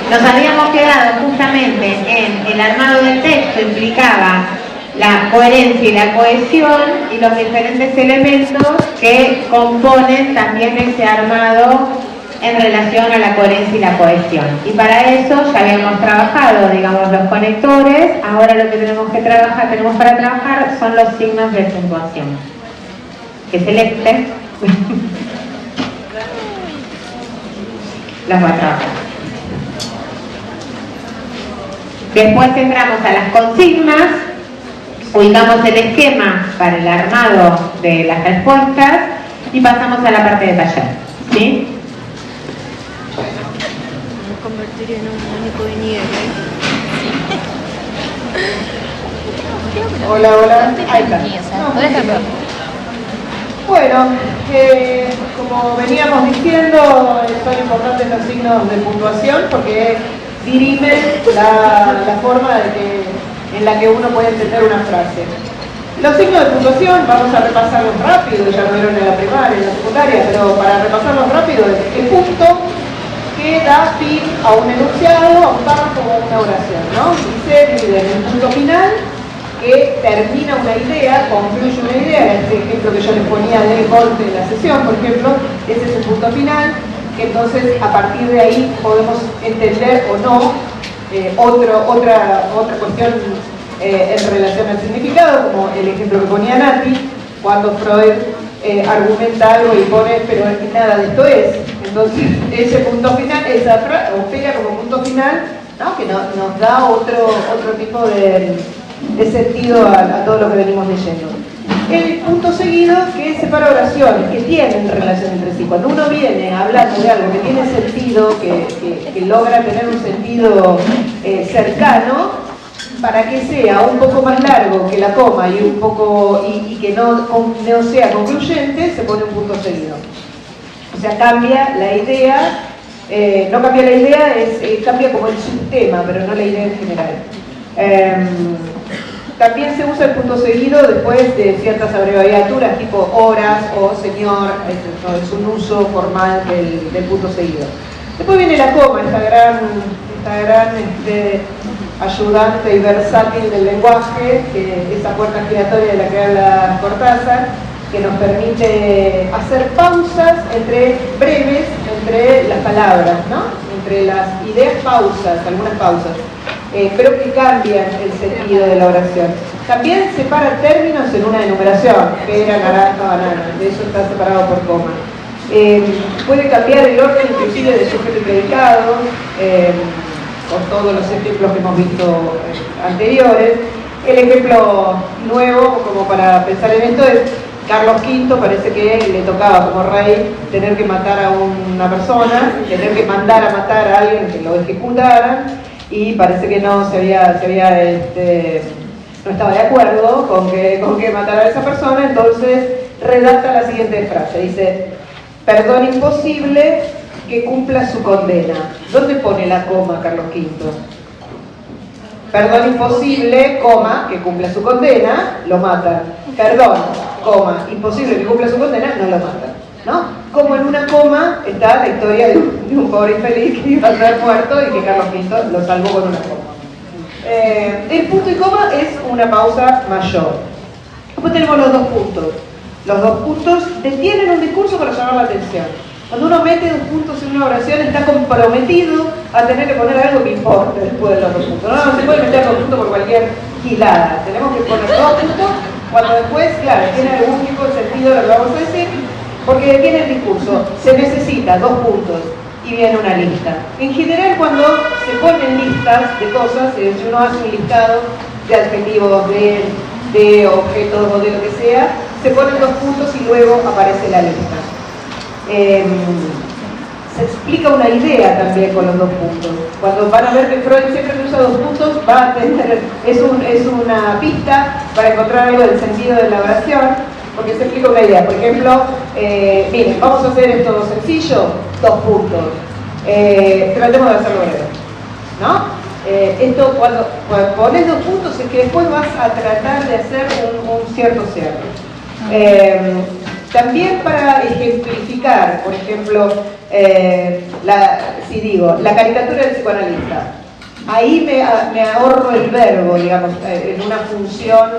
Nos habíamos quedado justamente en el armado del texto, implicaba la coherencia y la cohesión y los diferentes elementos que componen también ese armado en relación a la coherencia y la cohesión. Y para eso ya habíamos trabajado, digamos, los conectores. Ahora lo que tenemos para trabajar son los signos de puntuación. Que selecte las va a trabajar. Después entramos a las consignas, ubicamos el esquema para el armado de las respuestas y pasamos a la parte de taller. ¿Sí? Me convertiría en un muñeco de nieve. Hola, hola. Ahí está. Bueno, como veníamos diciendo, son importantes los signos de puntuación porque dirimen la forma en la que uno puede entender una frase. Los signos de puntuación, vamos a repasarlos rápido, ya lo vieron en la primaria, en la secundaria, pero para repasarlos rápido, es el punto que da fin a un enunciado, a un párrafo o a una oración, ¿no? Y se divide en el punto final, que termina una idea, concluye una idea, este ejemplo que yo les ponía de corte de la sesión, por ejemplo, ese es el punto final, que entonces a partir de ahí podemos entender o no otra cuestión en relación al significado, como el ejemplo que ponía Nati, cuando Freud argumenta algo y pone, pero nada de esto es. Entonces, ese punto final, esa frase, opera como punto final, ¿no? Que nos da otro tipo de sentido a todo lo que venimos leyendo. El punto seguido, que separa oraciones, que tienen relación entre sí. Cuando uno viene hablando de algo que tiene sentido, que logra tener un sentido cercano, para que sea un poco más largo que la coma y que no sea concluyente, se pone un punto seguido. O sea, cambia la idea, no cambia la idea, cambia como el subtema, pero no la idea en general. También se usa el punto seguido después de ciertas abreviaturas tipo horas o señor, es un uso formal del punto seguido. Después viene la coma, esta gran ayudante y versátil del lenguaje, esa puerta giratoria de la que habla Cortázar, que nos permite hacer pausas breves entre las palabras, ¿no? Entre las ideas, algunas pausas, pero que cambian el sentido de la oración. También separa términos en una enumeración, pera, naranja, banana, de eso está separado por coma. Puede cambiar el orden inclusive de sujeto y predicado, con todos los ejemplos que hemos visto anteriores. El ejemplo nuevo, como para pensar en esto, es Carlos V. Parece que le tocaba como rey tener que matar a una persona, tener que mandar a matar a alguien que lo ejecutara, y parece que no estaba de acuerdo con que matara a esa persona. Entonces redacta la siguiente frase, dice: perdón imposible que cumpla su condena. ¿Dónde pone la coma Carlos V? Perdón imposible, coma, que cumpla su condena, lo matan. Perdón, coma, imposible que cumpla su condena, no lo matan, ¿no? Como en una coma está la historia de un pobre infeliz que iba a ser muerto y que Carlos V lo salvó con una coma. El punto y coma es una pausa mayor. Después tenemos los dos puntos. Los dos puntos detienen un discurso para llamar la atención. Cuando uno mete dos puntos en una oración, está comprometido a tener que poner algo que importe después de los dos puntos. No se puede meter dos puntos por cualquier gilada. Tenemos que poner dos puntos cuando después, claro, tiene algún tipo de sentido lo que vamos a decir, porque detiene el discurso. Se necesita dos puntos y viene una lista. En general, cuando se ponen listas de cosas, si uno hace un listado de adjetivos, de objetos o de lo que sea, se ponen dos puntos y luego aparece la lista. Se explica una idea también con los dos puntos. Cuando van a ver que Freud siempre que usa dos puntos, va a tener, es una pista para encontrar algo del sentido de la oración, porque se explica una idea. Por ejemplo, miren, vamos a hacer esto sencillo, dos puntos. Tratemos de hacerlo breve, ¿no? Esto cuando pones dos puntos es que después vas a tratar de hacer un cierto cierre. También para ejemplificar, por ejemplo, si digo, la caricatura del psicoanalista, ahí me ahorro el verbo, digamos, en una función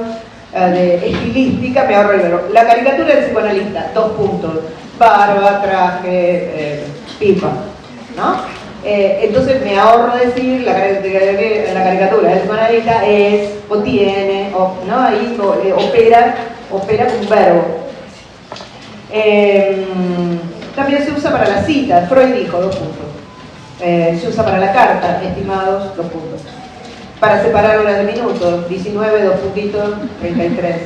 estilística me ahorro el verbo. La caricatura del psicoanalista, 2 puntos, barba, traje, pipa, ¿no? Entonces me ahorro decir la caricatura del psicoanalista es, o tiene, ¿no? Ahí opera un verbo. También se usa para la cita, Freud dijo, 2 puntos. Se usa para la carta, estimados, 2 puntos. Para separar horas de minutos, 19, 2 puntitos, 33.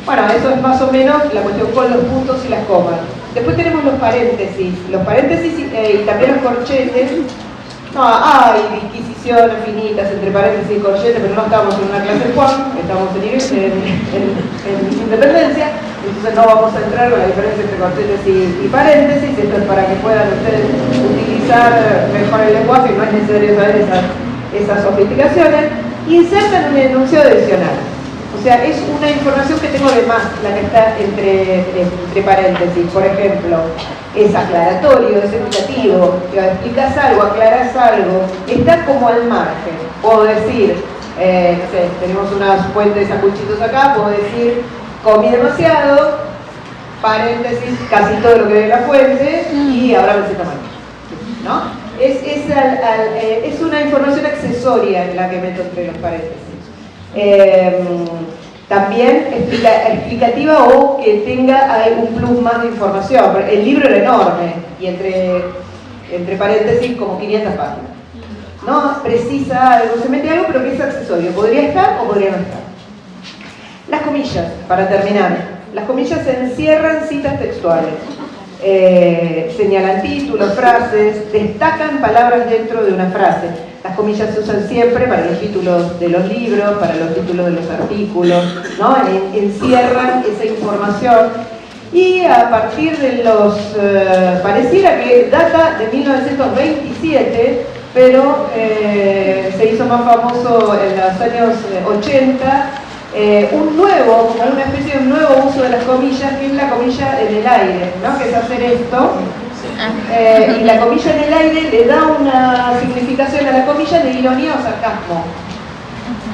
Bueno, eso es más o menos la cuestión con los puntos y las comas. Después tenemos los paréntesis y también los corchetes. No, hay disquisiciones finitas entre paréntesis y corchetes, pero no estamos en una clase de Juan, estamos en Independencia, entonces no vamos a entrar con la diferencia entre corchetes y paréntesis. Esto es para que puedan ustedes utilizar mejor el lenguaje, no es necesario saber esas sofisticaciones. Insertan un enunciado adicional. O sea, es una información que tengo de más, la que está entre paréntesis. Por ejemplo, es aclaratorio, es educativo, explicas algo, aclaras algo, está como al margen. Puedo decir, no sé, tenemos unas fuentes a cuchitos acá, puedo decir, comí demasiado, paréntesis, casi todo lo que ve la fuente, y ahora me siento mal, ¿no? Es una información accesoria la que meto entre los paréntesis. También explicativa o que tenga un plus más de información. El libro era enorme y entre paréntesis como 500 páginas. No precisa algo, se mete algo, pero que es accesorio. Podría estar o podría no estar. Las comillas, para terminar. Las comillas encierran citas textuales. Señalan títulos, frases, destacan palabras dentro de una frase. Las comillas se usan siempre para los títulos de los libros, para los títulos de los artículos, ¿no? Encierran esa información y a partir de los... pareciera que data de 1927, pero se hizo más famoso en los años 80, como una especie de un nuevo uso de las comillas, que es la comilla en el aire, ¿no? Que es hacer esto. Y la comilla en el aire le da una significación a la comilla de ironía o sarcasmo,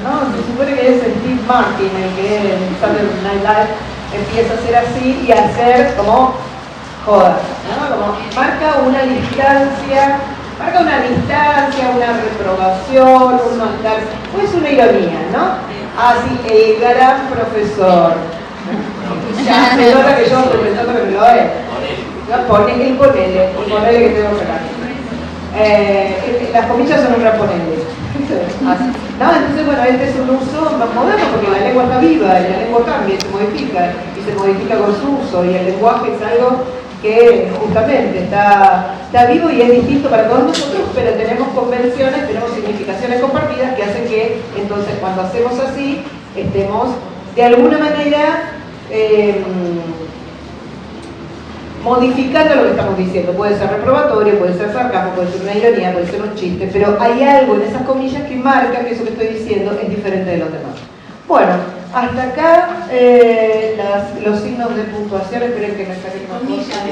¿no? Se supone que es Steve Martin el que en Saturday Night Live empieza a hacer así y a hacer como joda, ¿no? Como marca una distancia, una reprobación, un notar, pues una ironía, ¿no? Así, el gran profesor, ya se nota que yo estoy pensando que me lo es. Ponele que tengo que sacar. Las comillas son un gran ponele. No, entonces, bueno, este es un uso más moderno porque la lengua está viva, y la lengua cambia, se modifica con su uso, y el lenguaje es algo que justamente está vivo y es distinto para todos nosotros, pero tenemos convenciones, tenemos significaciones compartidas que hacen que, entonces, cuando hacemos así, estemos de alguna manera modificando lo que estamos diciendo. Puede ser reprobatorio, puede ser sarcasmo, puede ser una ironía, puede ser un chiste, pero hay algo en esas comillas que marca que eso que estoy diciendo es diferente de los demás. Bueno, hasta acá los signos de puntuación. Esperen que me saque una cosa.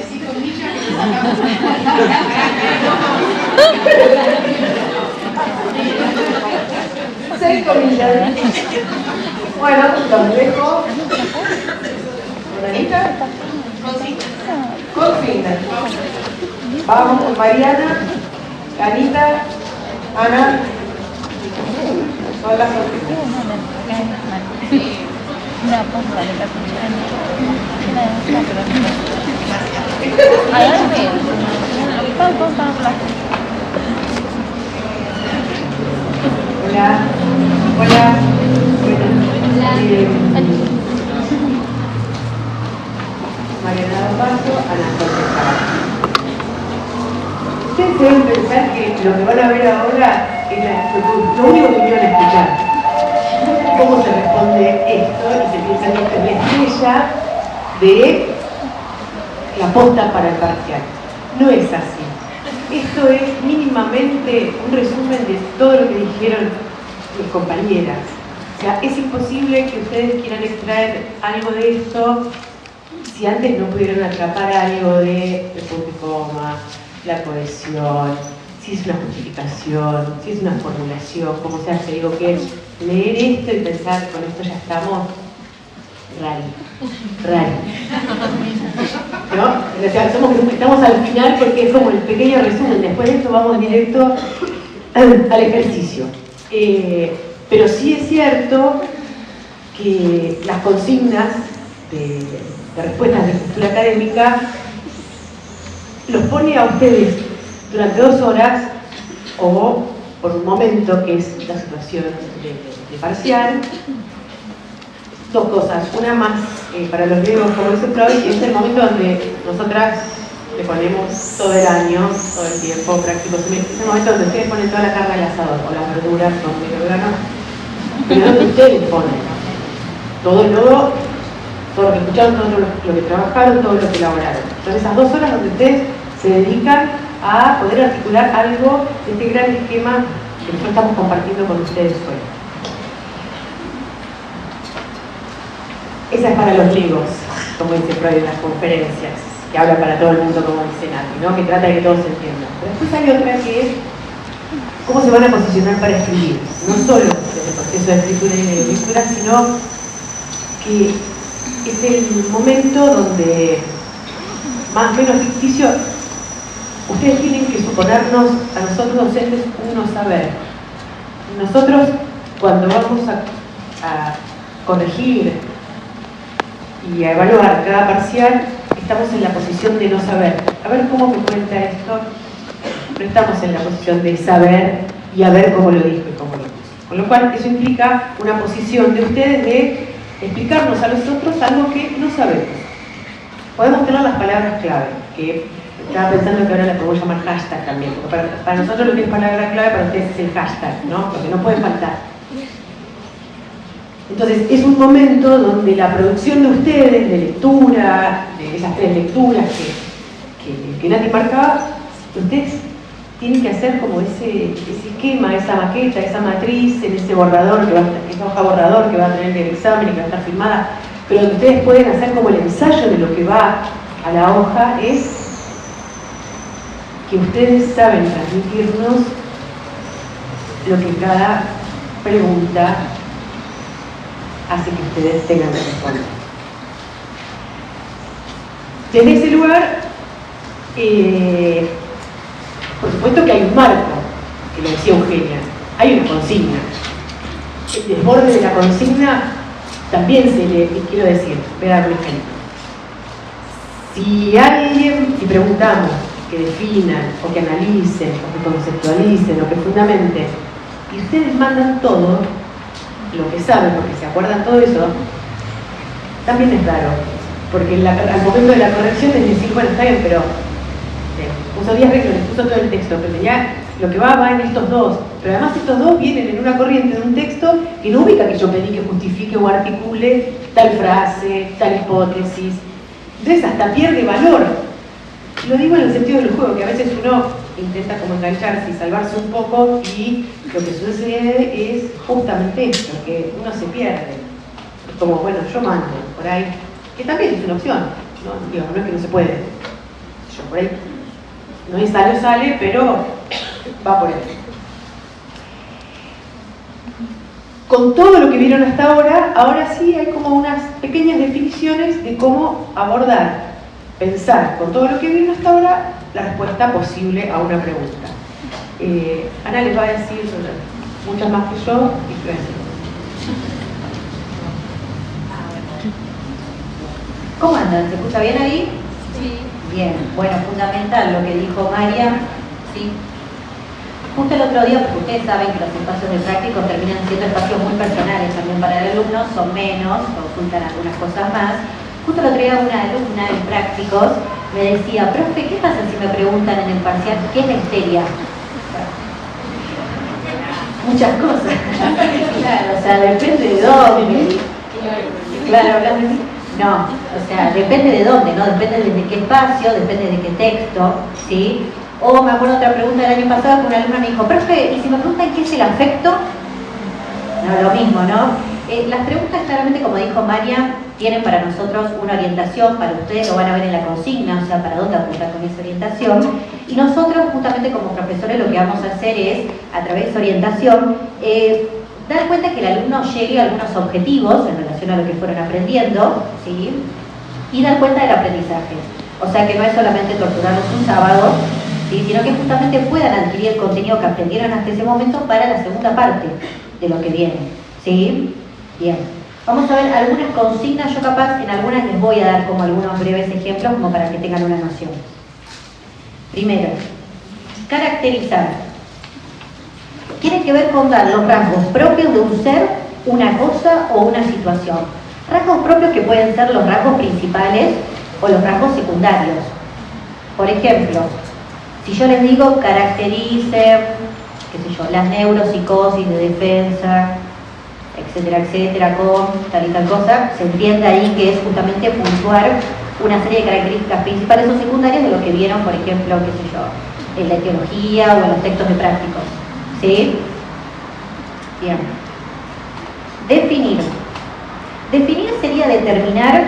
Seis comillas. Bueno, los dejo. ¿Anita? Consigna. Vamos con Mariana, Anita, Ana. Son las consignas. Hola. Hola. Mariana Paso, Ana Jorge. Ustedes deben pensar que lo que van a ver ahora es lo único que vinieron a escuchar. Cómo se responde esto y se piensa que esta es la estrella de la posta para el parcial. No es así. Esto es mínimamente un resumen de todo lo que dijeron mis compañeras. O sea, es imposible que ustedes quieran extraer algo de esto si antes no pudieron atrapar algo de el punto y coma, la cohesión, si es una justificación, si es una formulación, cómo se hace, digo que leer esto y pensar con esto ya estamos rari. ¿No? O sea, estamos al final porque es como el pequeño resumen, después de esto vamos directo al ejercicio. Pero sí es cierto que las consignas de respuestas de estructura académica los pone a ustedes durante 2 horas o por un momento, que es la situación de parcial. 2 cosas, una más para los griegos, como dice Freud, es el momento donde nosotras le ponemos todo el año, todo el tiempo práctico, es el momento donde ustedes ponen toda la carne al asador, o las verduras, o el grano, pero donde ustedes ponen todo lo que escucharon, todo lo que trabajaron, todo lo que elaboraron. Son esas 2 horas donde ustedes se dedican a poder articular algo de este gran esquema que nosotros estamos compartiendo con ustedes hoy. Esa es para los griegos, como dice Freud en las conferencias, que habla para todo el mundo, como dice Nati, ¿no? Que trata de que todos se entiendan. Pero después hay otra que es cómo se van a posicionar para escribir, no solo desde el proceso de escritura y de lectura, sino que es el momento donde, más o menos ficticio, ustedes tienen que suponernos a nosotros docentes un saber. Nosotros, cuando vamos a corregir y a evaluar cada parcial, estamos en la posición de no saber. A ver cómo me cuenta esto, pero estamos en la posición de saber y a ver cómo lo dijo y cómo lo puso. Con lo cual, eso implica una posición de ustedes de explicarnos a nosotros algo que no sabemos. Podemos tener las palabras clave, que estaba pensando que ahora la podemos llamar hashtag también, porque para nosotros lo que es palabra clave, para ustedes es el hashtag, ¿no? Porque no puede faltar. Entonces, es un momento donde la producción de ustedes, de lectura, de esas 3 lecturas que Nati marcaba, ustedes tienen que hacer como ese esquema, esa maqueta, esa matriz, en ese borrador, esa hoja borrador que va a tener el examen y que va a estar firmada, pero lo que ustedes pueden hacer como el ensayo de lo que va a la hoja es que ustedes saben transmitirnos lo que cada pregunta hace que ustedes tengan que responder. Desde ese lugar, por supuesto que hay un marco, que lo decía Eugenia, hay una consigna. El desborde de la consigna también se le, quiero decir, voy a dar un ejemplo. Si alguien, y preguntamos que definan, o que analicen, o que conceptualicen, o que fundamenten, y ustedes mandan todo lo que saben, porque se acuerdan todo eso, también es raro, porque al momento de la corrección es decir, bueno, está bien, pero puso 10 renglones, puso todo el texto, pero tenía, lo que va en estos 2, pero además estos 2 vienen en una corriente de un texto que no ubica que yo pedí que justifique o articule tal frase, tal hipótesis, entonces hasta pierde valor. Lo digo en el sentido del juego, que a veces uno intenta como engancharse y salvarse un poco, y lo que sucede es justamente esto, que uno se pierde. Como, bueno, yo mando por ahí, que también es una opción, ¿no? Digo, no es que no se puede. Yo por ahí, no es sale, pero va por ahí. Con todo lo que vieron hasta ahora, ahora sí hay como unas pequeñas definiciones de cómo abordar, pensar con todo lo que vieron hasta ahora la respuesta posible a una pregunta. Ana les va a decir muchas más que yo y gracias. ¿Cómo andan? ¿Se escucha bien ahí? Sí. Bien, bueno, fundamental lo que dijo María, ¿sí? Justo el otro día, porque ustedes saben que los espacios de prácticos terminan siendo espacios muy personales también para el alumno, son menos, ocultan algunas cosas más. Justo el otro día una alumna en prácticos me decía, profe, ¿qué pasa si me preguntan en el parcial qué es la histeria? Muchas cosas. Claro, o sea, depende de dónde. Claro, hablando de... No, o sea, depende de dónde, ¿no? Depende de qué espacio, depende de qué texto, ¿sí? O me acuerdo otra pregunta del año pasado que una alumna me dijo, profe, ¿y si me preguntan qué es el afecto? No, lo mismo, ¿no? Las preguntas claramente, como dijo María, tienen para nosotros una orientación, para ustedes lo van a ver en la consigna, o sea, para dónde apuntar con esa orientación. Y nosotros, justamente como profesores, lo que vamos a hacer es, a través de esa orientación, dar cuenta que el alumno llegue a algunos objetivos en relación a lo que fueron aprendiendo, ¿sí? Y dar cuenta del aprendizaje. O sea, que no es solamente torturarlos un sábado, ¿sí? Sino que justamente puedan adquirir el contenido que aprendieron hasta ese momento para la segunda parte de lo que viene, ¿sí? Bien. Vamos a ver algunas consignas. Yo capaz en algunas les voy a dar como algunos breves ejemplos como para que tengan una noción. Primero, caracterizar. Tiene que ver con dar los rasgos propios de un ser, una cosa o una situación. Rasgos propios que pueden ser los rasgos principales o los rasgos secundarios. Por ejemplo, si yo les digo caractericen, qué sé yo, las neuropsicosis de defensa, etcétera, etcétera, con tal y tal cosa, se entiende ahí que es justamente puntuar una serie de características principales o secundarias de lo que vieron, por ejemplo, qué sé yo, en la etiología o en los textos de prácticos. ¿Sí? Bien. Definir. Definir sería determinar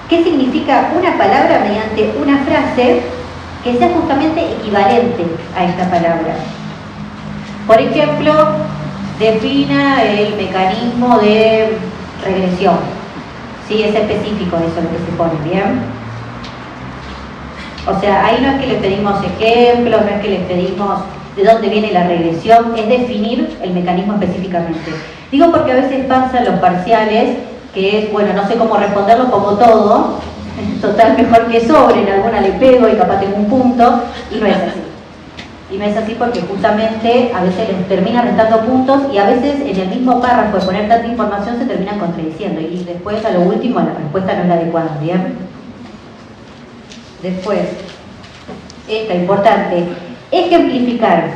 qué significa una palabra mediante una frase que sea justamente equivalente a esta palabra. Por ejemplo, defina el mecanismo de regresión. Sí, es específico eso lo que se pone, ¿bien? O sea, ahí no es que le pedimos ejemplos, no es que le pedimos de dónde viene la regresión, es definir el mecanismo específicamente. Digo porque a veces pasa en los parciales que es, bueno, no sé cómo responderlo, como todo, total mejor que sobre, en alguna le pego y capaz tengo un punto, y no es así. Y no es así porque justamente a veces les termina restando puntos y a veces en el mismo párrafo de poner tanta información se terminan contradiciendo y después a lo último la respuesta no es la adecuada, ¿bien? Después, esta importante, ejemplificar.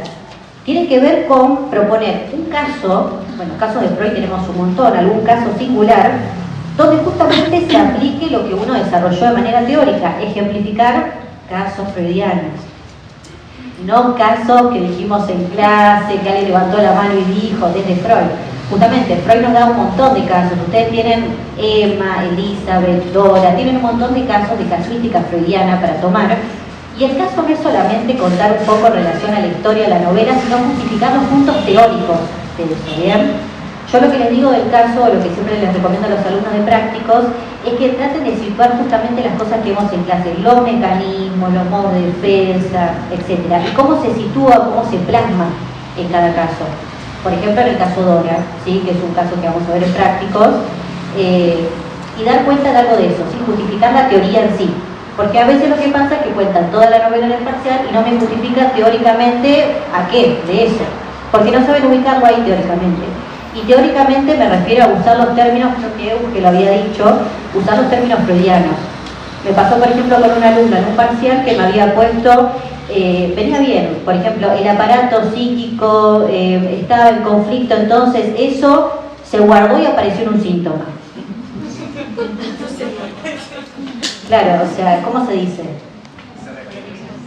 Tiene que ver con proponer un caso, bueno, casos de Freud tenemos un montón, algún caso singular, donde justamente se aplique lo que uno desarrolló de manera teórica, ejemplificar casos freudianos. No casos que dijimos en clase, que alguien levantó la mano y dijo, desde Freud. Justamente, Freud nos da un montón de casos. Ustedes tienen Emma, Elizabeth, Dora, tienen un montón de casos de casuística freudiana para tomar. Y el caso no es solamente contar un poco en relación a la historia de la novela, sino justificar los puntos teóricos de eso, ¿bien? Yo lo que les digo del caso, lo que siempre les recomiendo a los alumnos de prácticos, es que traten de situar justamente las cosas que vemos en clase, los mecanismos, los modos de defensa, etc. Y cómo se sitúa, cómo se plasma en cada caso. Por ejemplo, en el caso Dora, ¿sí? Que es un caso que vamos a ver en prácticos, y dar cuenta de algo de eso, ¿sí? Justificar la teoría en sí. Porque a veces lo que pasa es que cuentan toda la novela en el parcial y no me justifican teóricamente a qué, de eso. Porque no saben ubicarlo ahí teóricamente. Y teóricamente me refiero a usar los términos, creo que lo había dicho, usar los términos freudianos. Me pasó, por ejemplo, con una alumna en un parcial que me había puesto, venía bien, por ejemplo, el aparato psíquico estaba en conflicto, entonces eso se guardó y apareció en un síntoma. Claro, o sea, ¿cómo se dice?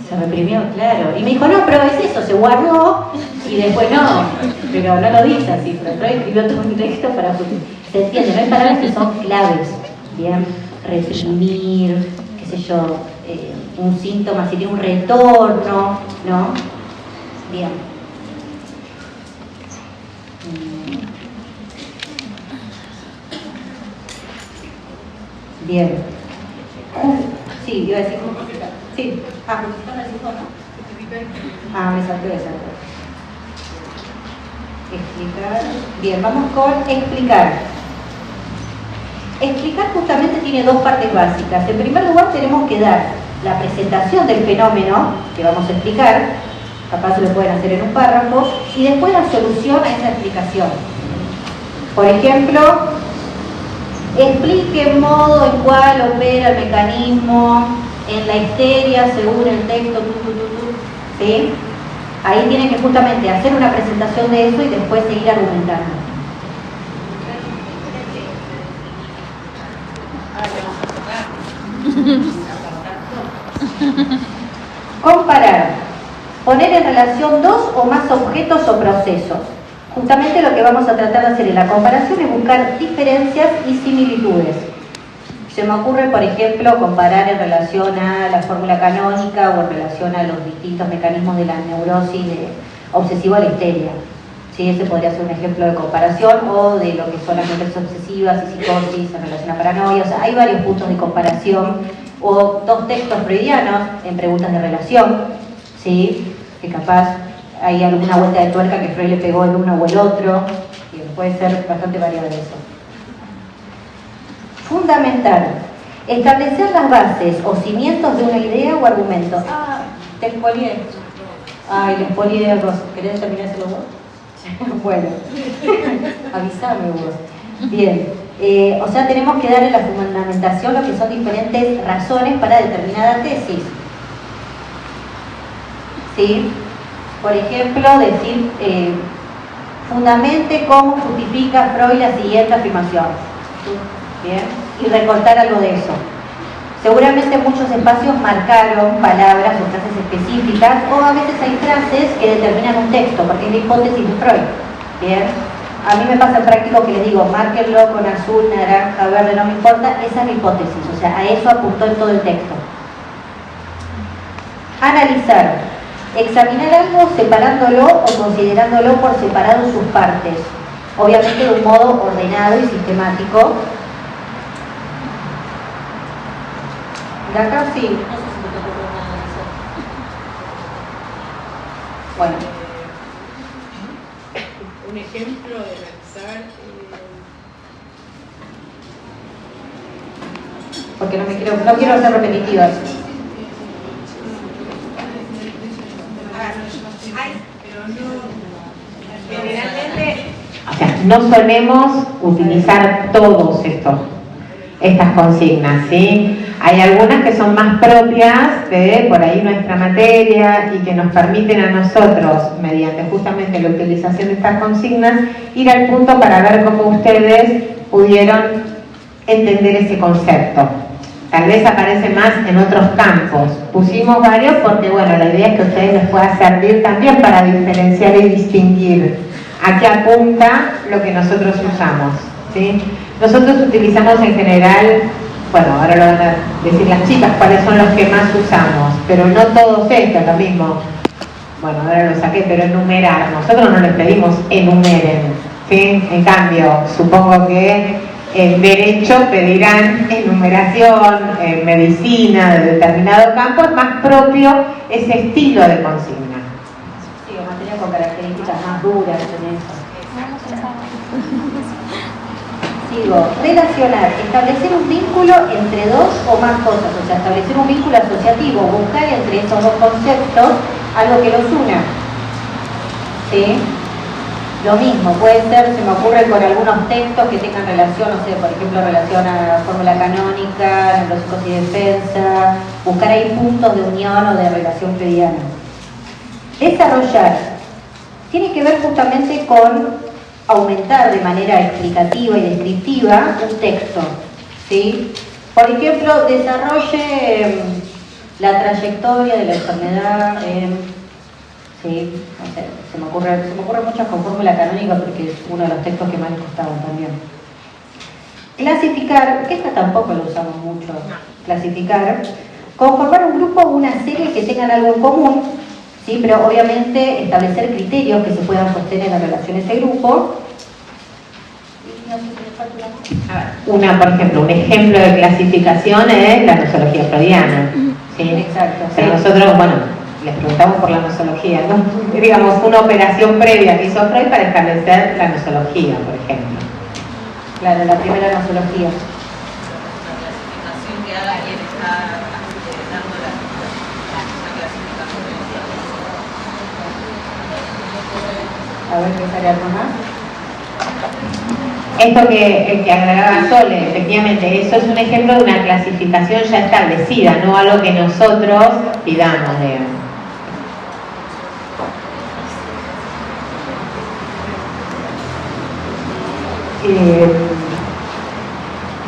Se reprimió, claro. Y me dijo, no, pero es eso, se guardó y después no. Pero no lo dice así, pero Freud escribió todo un texto para que se entienda. No hay palabras que son claves, ¿bien? Reprimir, qué sé yo, un síntoma, si tiene un retorno, ¿no? Bien. Bien. Sí, iba a decir justificar. Sí. Ah, justificar me dijo, ¿no? Ah, me saltó esa. Explicar. Bien, vamos con explicar. Explicar justamente tiene dos partes básicas. En primer lugar tenemos que dar la presentación del fenómeno que vamos a explicar, capaz lo pueden hacer en un párrafo, y después la solución a esa explicación. Por ejemplo, explique el modo en cual opera el mecanismo en la histeria según el texto, ¿sí? Ahí tienen que justamente hacer una presentación de eso y después seguir argumentando. Comparar. Poner en relación dos o más objetos o procesos. Justamente lo que vamos a tratar de hacer en la comparación es buscar diferencias y similitudes. Se me ocurre, por ejemplo, comparar en relación a la fórmula canónica o en relación a los distintos mecanismos de la neurosis obsesiva a la histeria. ¿Sí? Ese podría ser un ejemplo de comparación, o de lo que son las neurosis obsesivas y psicosis en relación a paranoia. O sea, hay varios puntos de comparación, o dos textos freudianos en preguntas de relación, ¿sí? Que capaz hay alguna vuelta de tuerca que Freud le pegó el uno o el otro, y puede ser bastante variable eso. Fundamental. Establecer las bases o cimientos de una idea o argumento. Te expolié. Le expolié algo. ¿Querés terminárselo vos? Bueno, avísame vos. Bien. O sea, tenemos que dar en la fundamentación lo que son diferentes razones para determinada tesis. ¿Sí? Por ejemplo, decir, fundamente cómo justifica Freud la siguiente afirmación. Bien, y recortar algo de eso. Seguramente muchos espacios marcaron palabras o frases específicas, o a veces hay frases que determinan un texto, porque es la hipótesis de Freud. Bien, a mí me pasa en práctico que les digo, márquenlo con azul, naranja, verde, no me importa, esa es la hipótesis, o sea, a eso apuntó en todo el texto. Analizar. Examinar algo separándolo o considerándolo por separado en sus partes, obviamente de un modo ordenado y sistemático. De acá sí. No sé si me tocó analizar. Bueno. Un ejemplo de realizar. Porque no quiero ser repetitiva. Generalmente, o sea, no solemos utilizar todos estas consignas, ¿sí? Hay algunas que son más propias de por ahí nuestra materia y que nos permiten a nosotros, mediante justamente la utilización de estas consignas, ir al punto para ver cómo ustedes pudieron entender ese concepto. Tal vez aparece más en otros campos. Pusimos varios porque, bueno, la idea es que a ustedes les pueda servir también para diferenciar y distinguir a qué apunta lo que nosotros usamos, ¿sí? Nosotros utilizamos en general, bueno, ahora lo van a decir las chicas cuáles son los que más usamos, pero no todos estos, lo mismo. Bueno, ahora lo saqué, pero enumerar. Nosotros no les pedimos enumeren, ¿sí? En cambio, supongo que en derecho pedirán enumeración, en medicina, de determinado campo, es más propio ese estilo de consigna. Sí, materia con características más duras en eso. Sigo. Relacionar, establecer un vínculo entre dos o más cosas, o sea, establecer un vínculo asociativo, buscar entre esos dos conceptos algo que los una. ¿Sí? Lo mismo, puede ser, se me ocurre con algunos textos que tengan relación, no sé, por ejemplo, relación a la fórmula canónica, neuropsicos y defensa, buscar ahí puntos de unión o de relación freudiana. Desarrollar tiene que ver justamente con aumentar de manera explicativa y descriptiva un texto, ¿sí? Por ejemplo, desarrolle la trayectoria de la enfermedad en... Sí, no sé, se me ocurre muchas con fórmula canónica porque es uno de los textos que más les costaban también. Clasificar, que esta tampoco lo usamos mucho, clasificar, conformar un grupo o una serie que tengan algo en común, ¿sí? Pero obviamente establecer criterios que se puedan sostener en relación a ese grupo. Una, por ejemplo, un ejemplo de clasificación es la nosología freudiana, ¿sí? Exacto. O sea, nosotros, bueno, les preguntamos por la nosología, ¿no? Digamos, una operación previa que hizo Freud para establecer la nosología, por ejemplo. Claro, la primera nosología. La clasificación que haga quien está dando la clasificación. A ver, ¿qué sale algo más? Esto que agregaba Sole, efectivamente, eso es un ejemplo de una clasificación ya establecida, no algo que nosotros pidamos, digamos.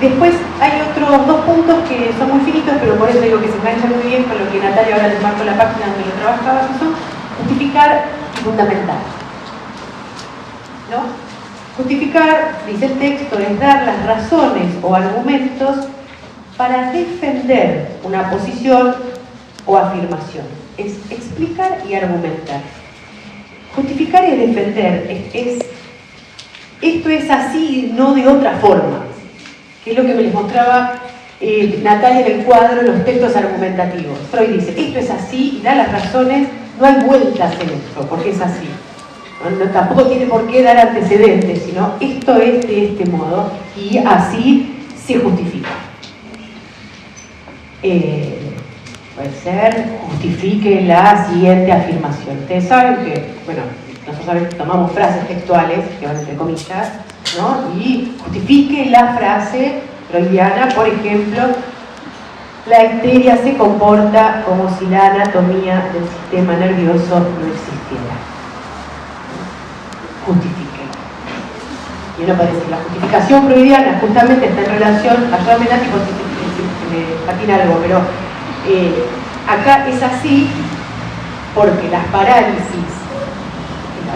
Después hay otros dos puntos que son muy finitos, pero por eso digo que se enganchan muy bien con lo que Natalia ahora les marcó la página donde lo trabajaba, que son justificar y fundamentar. ¿no? Justificar, dice el texto, es dar las razones o argumentos para defender una posición o afirmación. Es explicar y argumentar. Justificar es defender, esto es así, no de otra forma, que es lo que me les mostraba Natalia en el cuadro, los textos argumentativos. Freud dice, esto es así y da las razones, no hay vueltas en esto, porque es así. No, tampoco tiene por qué dar antecedentes, sino esto es de este modo y así se justifica. Puede ser, justifique la siguiente afirmación. Ustedes saben que, bueno, nosotros tomamos frases textuales, que van entre comillas, ¿no? Y justifique la frase freudiana, por ejemplo, la histeria se comporta como si la anatomía del sistema nervioso no existiera. Justifique. Y uno puede decir, la justificación freudiana justamente está en relación, ayúdame Nati porque se me patina algo, pero acá es así porque las parálisis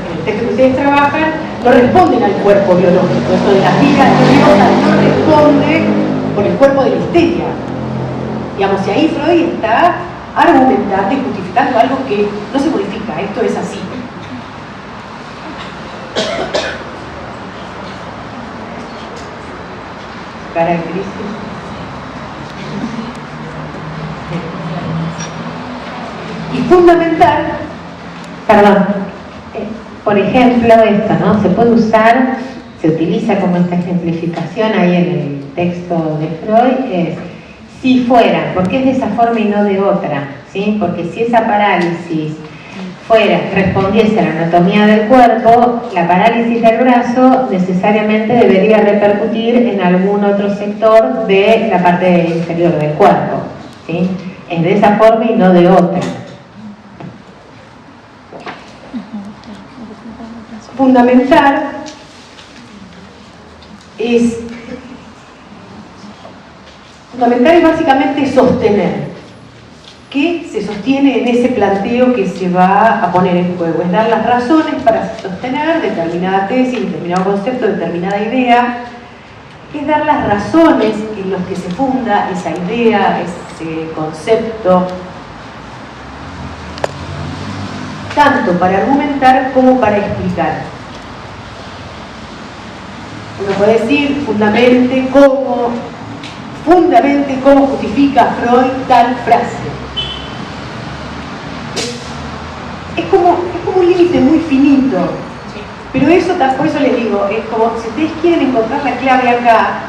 en el texto que ustedes trabajan no responden al cuerpo biológico. Eso de las vidas nerviosas no responde por el cuerpo de la histeria. Digamos, y ahí Freud está argumentando y justificando algo que no se modifica, esto es así. Cara de crisis. Y fundamental, Perdón, por ejemplo esto, ¿no? Se puede usar, se utiliza como esta ejemplificación ahí en el texto de Freud, si fuera, porque es de esa forma y no de otra, ¿sí? Porque si esa parálisis respondiese a la anatomía del cuerpo, la parálisis del brazo necesariamente debería repercutir en algún otro sector de la parte inferior del cuerpo, ¿sí? Es de esa forma y no de otra. fundamental es básicamente sostener. ¿Qué se sostiene en ese planteo que se va a poner en juego? Es dar las razones para sostener determinada tesis, determinado concepto, determinada idea. Es dar las razones en las que se funda esa idea, ese concepto, tanto para argumentar como para explicar. Uno puede decir fundamente cómo justifica Freud tal frase. Es como un límite muy finito, pero eso, por eso les digo, es como si ustedes quieren encontrar la clave acá,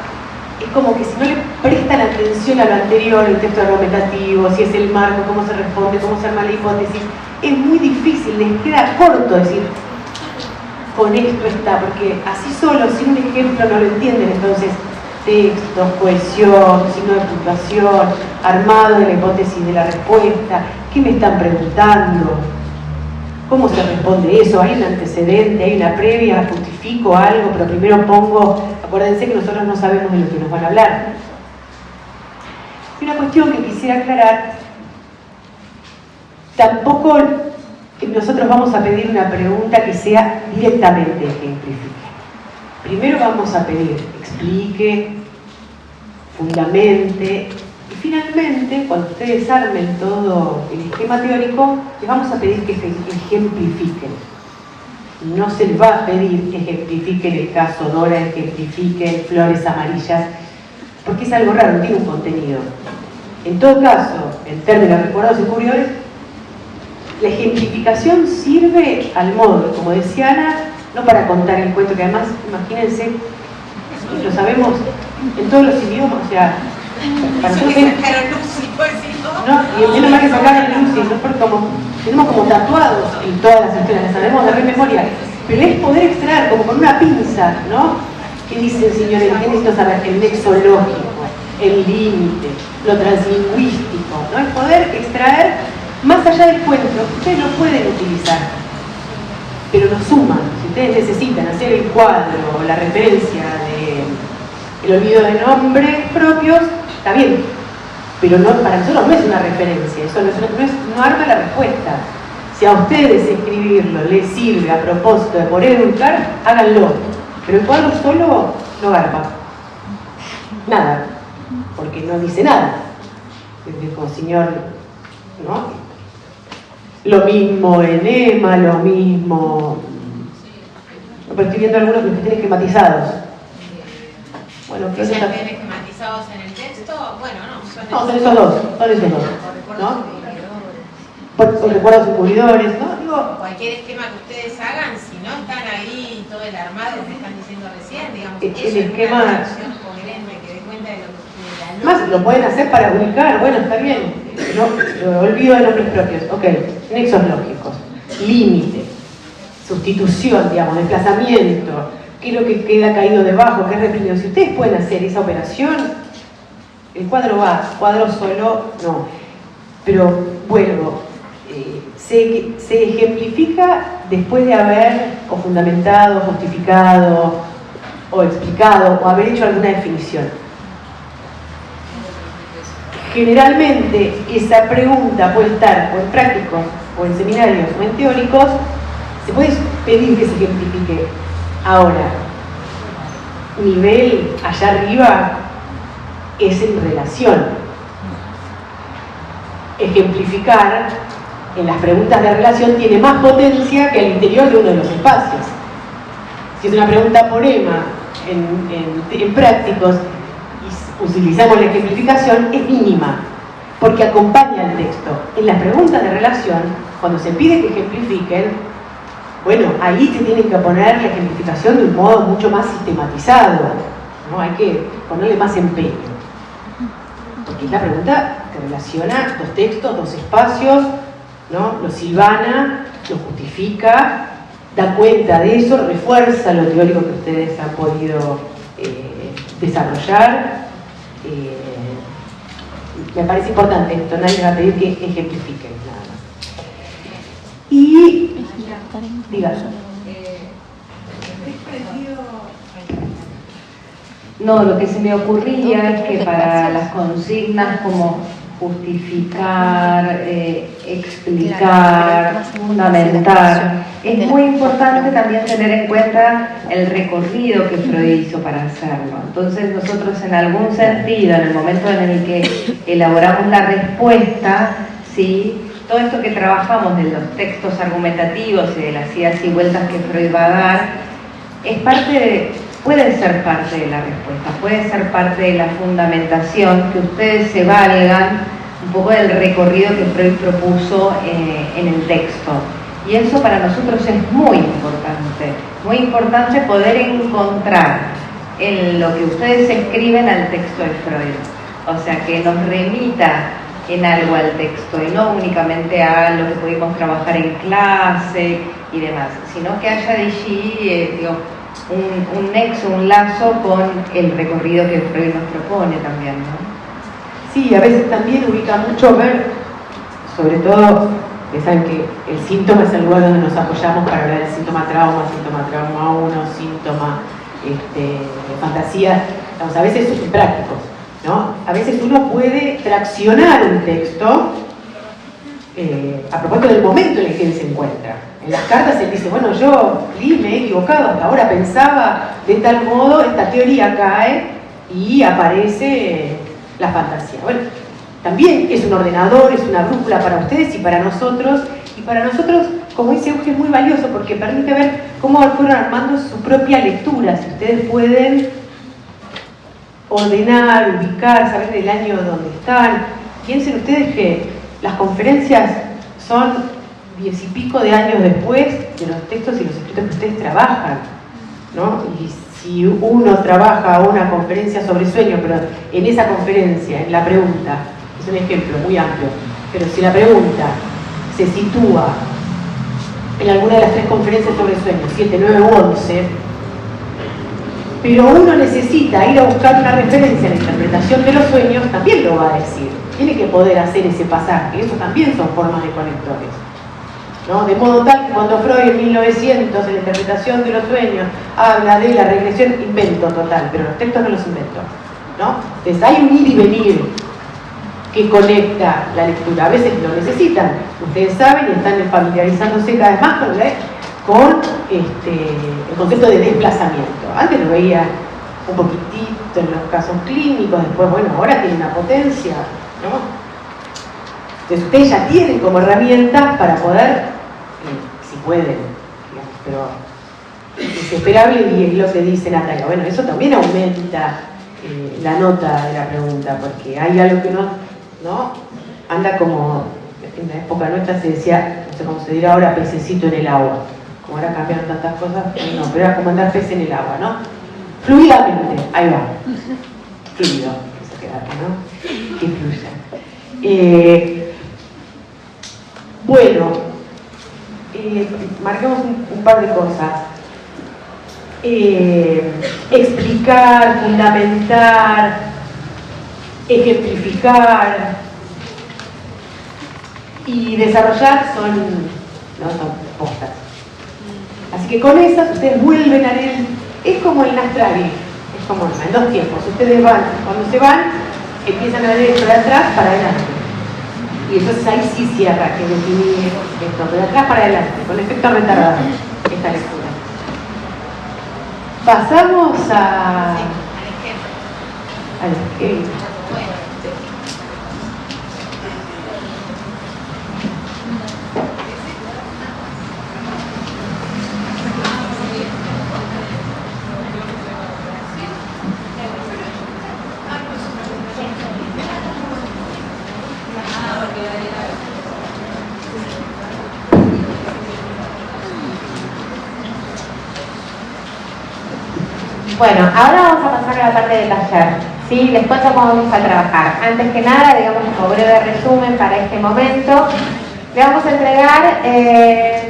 es como que si no le prestan atención a lo anterior, el texto argumentativo, si es el marco, cómo se responde, cómo se arma la hipótesis, es muy difícil, les queda corto decir, con esto está, porque así solo, sin un ejemplo, no lo entienden. Entonces, textos, cohesión, signo de puntuación, armado de la hipótesis de la respuesta, ¿qué me están preguntando? ¿Cómo se responde eso? ¿Hay un antecedente? ¿Hay una previa? ¿Justifico algo? Pero primero pongo, acuérdense que nosotros no sabemos de lo que nos van a hablar. Y una cuestión que quisiera aclarar, tampoco nosotros vamos a pedir una pregunta que sea directamente ejemplifique. Primero vamos a pedir, explique, fundamente, y finalmente, cuando ustedes armen todo el esquema teórico, les vamos a pedir que ejemplifiquen. No se les va a pedir que ejemplifiquen el caso Dora, ejemplifiquen flores amarillas, porque es algo raro, no tiene un contenido. En todo caso, en términos recordados y curiosos, la ejemplificación sirve al modo, como decía Ana, no para contar el cuento, que además, imagínense, lo sabemos en todos los idiomas, o sea, para nosotros no, y menos mal que sacaron Lucy, ¿no? Porque tenemos como tatuados en todas las historias, las sabemos de memoria, pero es poder extraer como con una pinza, ¿no? ¿Qué dicen, señores? ¿Qué necesito saber? El nexo lógico, el límite, lo translingüístico, ¿no? Es poder extraer más allá del cuento. Ustedes lo pueden utilizar, pero lo suman. Si ustedes necesitan hacer el cuadro o la referencia del olvido de nombres propios, está bien, pero no, para nosotros no es una referencia, eso no arma la respuesta. Si a ustedes escribirlo les sirve a propósito de poder educar, háganlo. Pero el cuadro solo no garpa. Nada. Porque no dice nada. Como señor, ¿no? Lo mismo enema, lo mismo. Pero estoy viendo algunos que estén esquematizados. Bueno, ¿Que sean bien esquematizados en el texto? Bueno, no, son esos dos, ¿no? Por recuerdos ocurridores, ¿no? Digo, cualquier esquema que ustedes hagan, si no están ahí todo el armado que están diciendo recién, digamos, el eso esquema, es una redacción coherente que dé cuenta de lo que más lo pueden hacer para ubicar, bueno, está bien, no, olvido de nombres propios, ok, nexos lógicos, límite, sustitución, digamos, desplazamiento, qué es lo que queda caído debajo, qué es reprimido. Si ustedes pueden hacer esa operación, el cuadro va, cuadro solo no. Pero vuelvo, se ejemplifica después de haber o fundamentado, justificado, o explicado, o haber hecho alguna definición. Generalmente esa pregunta puede estar o en prácticos, o en seminarios, o en teóricos. Se puede pedir que se ejemplifique. Ahora, nivel allá arriba es en relación. Ejemplificar en las preguntas de relación tiene más potencia que al interior de uno de los espacios. Si es una pregunta porema en prácticos y utilizamos la ejemplificación, es mínima, porque acompaña al texto. En las preguntas de relación, cuando se pide que ejemplifiquen, bueno, ahí se tiene que poner la ejemplificación de un modo mucho más sistematizado, ¿no? Hay que ponerle más empeño. Porque es la pregunta que relaciona dos textos, dos espacios, ¿no? Lo silvana, lo justifica, da cuenta de eso, refuerza lo teórico que ustedes han podido desarrollar. Me parece importante esto, nadie les va a pedir que ejemplifiquen nada más. Y diga. No, lo que se me ocurría es que para las consignas como justificar, explicar, fundamentar, es muy importante también tener en cuenta el recorrido que Freud hizo para hacerlo. Entonces nosotros en algún sentido, en el momento en el que elaboramos la respuesta, ¿sí?, todo esto que trabajamos de los textos argumentativos y de las idas y vueltas que Freud va a dar, puede ser parte de la respuesta, puede ser parte de la fundamentación, que ustedes se valgan un poco del recorrido que Freud propuso en el texto. Y eso para nosotros es muy importante poder encontrar en lo que ustedes escriben al texto de Freud. O sea, que nos remita en algo al texto y no únicamente a lo que pudimos trabajar en clase y demás, sino que haya de allí un nexo, un lazo con el recorrido que Freud nos propone también, ¿no? Sí, a veces también ubica mucho ver, sobre todo, que saben que el síntoma es el lugar donde nos apoyamos para hablar del síntoma trauma 1, síntoma fantasía, estamos a veces prácticos, ¿no? A veces uno puede traccionar un texto a propósito del momento en el que él se encuentra. En las cartas él dice, bueno, yo me he equivocado, hasta ahora pensaba de tal modo, esta teoría cae y aparece la fantasía. Bueno, también es un ordenador, es una brújula para ustedes y para nosotros, como dice Euge, es muy valioso porque permite ver cómo fueron armando su propia lectura. Si ustedes pueden ordenar, ubicar, saber el año donde están. Piensen ustedes que las conferencias son 10 y pico de años después de los textos y los escritos que ustedes trabajan, ¿no? Y si uno trabaja una conferencia sobre sueño, pero en esa conferencia, en la pregunta, es un ejemplo muy amplio, pero si la pregunta se sitúa en alguna de las 3 conferencias sobre sueño, 7, 9 u 11, pero uno necesita ir a buscar una referencia en la interpretación de los sueños, también lo va a decir. Tiene que poder hacer ese pasaje, eso también son formas de conectores, ¿no? De modo tal que cuando Freud en 1900, en la interpretación de los sueños, habla de la regresión, invento total, pero los textos no los invento, ¿no? Entonces hay un ir y venir que conecta la lectura. A veces lo necesitan, ustedes saben y están familiarizándose cada vez más con el concepto de desplazamiento. Antes lo veía un poquitito en los casos clínicos, después, bueno, ahora tiene una potencia, ¿no? Entonces ustedes ya tienen como herramientas para poder, si pueden, digamos, pero es esperable y es lo que dice Natalia. Bueno, eso también aumenta la nota de la pregunta, porque hay algo que no anda como, en la época nuestra se decía, no sé cómo se dirá ahora, pececito en el agua. Como ahora cambiaron tantas cosas, no, pero era como andar pez en el agua, ¿no? Fluidamente, ahí va. Fluido, eso queda, ¿no? Que fluya. Bueno, marquemos un par de cosas. Explicar, fundamentar, ejemplificar y desarrollar no son postas. Así que con esas ustedes vuelven a leer. Es como el Nastrari, es como en dos tiempos. Ustedes van, cuando se van, empiezan a leer de atrás para adelante. Y entonces ahí sí cierra, que definir esto, de atrás para adelante, con efecto retardado, esta lectura. Pasamos al esquema. Bueno, ahora vamos a pasar a la parte de taller. ¿Sí? Les cuento cómo vamos a trabajar. Antes que nada, digamos como breve resumen para este momento. Le vamos a entregar,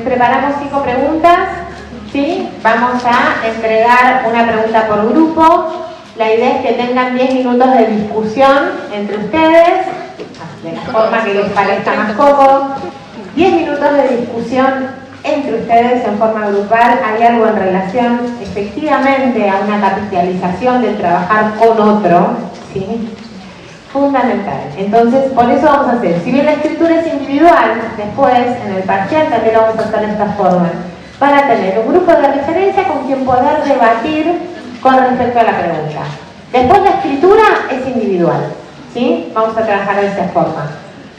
preparamos 5 preguntas. ¿Sí? Vamos a entregar una pregunta por grupo. La idea es que tengan 10 minutos de discusión entre ustedes, de la forma que les parezca más cómodo. 10 minutos de discusión entre ustedes en forma grupal. Hay algo en relación efectivamente a una capitalización del trabajar con otro, ¿sí? Fundamental. Entonces, por eso vamos a hacer, si bien la escritura es individual, después en el parcial también lo vamos a hacer de esta forma, para tener un grupo de referencia con quien poder debatir con respecto a la pregunta. Después la escritura es individual, ¿sí? Vamos a trabajar de esa forma.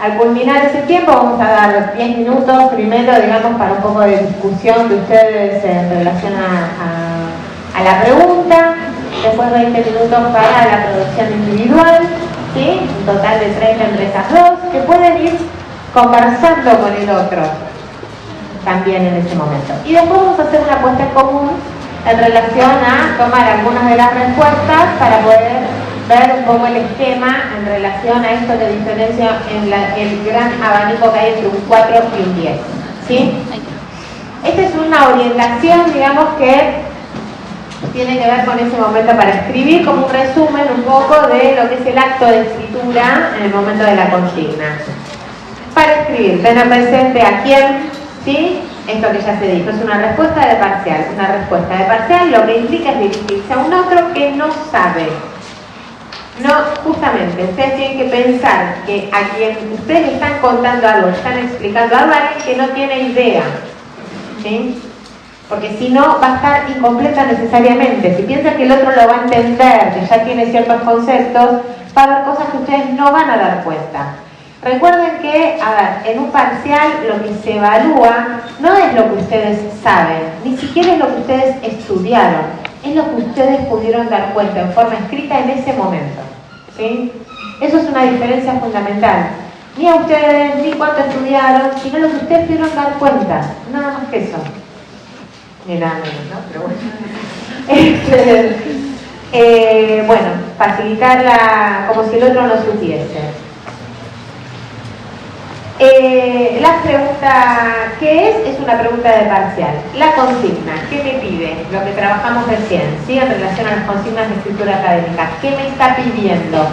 Al culminar ese tiempo vamos a dar 10 minutos primero, digamos, para un poco de discusión de ustedes en relación a la pregunta, después 20 minutos para la producción individual, ¿sí? Un total de 30 entre esas dos, que pueden ir conversando con el otro también en ese momento. Y después vamos a hacer una puesta en común en relación a tomar algunas de las respuestas para poder ver un poco el esquema en relación a esto que diferencia en el gran abanico que hay entre un 4 y un 10. ¿Sí? Esta es una orientación, digamos, que tiene que ver con ese momento para escribir, como un resumen un poco de lo que es el acto de escritura en el momento de la consigna. Para escribir, tener presente a quién, ¿sí? Esto que ya se dijo, es una respuesta de parcial. Una respuesta de parcial lo que implica es dirigirse a un otro que no sabe. No, justamente, ustedes tienen que pensar que a quien ustedes le están contando algo, están explicando algo, a alguien que no tiene idea, ¿sí? Porque si no, va a estar incompleta necesariamente. Si piensan que el otro lo va a entender, que ya tiene ciertos conceptos, va a haber cosas que ustedes no van a dar cuenta. Recuerden que, a ver, en un parcial lo que se evalúa no es lo que ustedes saben, ni siquiera es lo que ustedes estudiaron, es lo que ustedes pudieron dar cuenta en forma escrita en ese momento, ¿sí? Eso es una diferencia fundamental. Ni a ustedes, ni cuánto estudiaron, sino lo que ustedes pudieron dar cuenta, nada más que eso. Ni nada menos, ¿no? Pero bueno. Bueno, facilitarla como si el otro no supiese. La pregunta, ¿qué es? Es una pregunta de parcial. La consigna, ¿qué me pide? Lo que trabajamos recién, ¿sí? En relación a las consignas de escritura académica. ¿Qué me está pidiendo?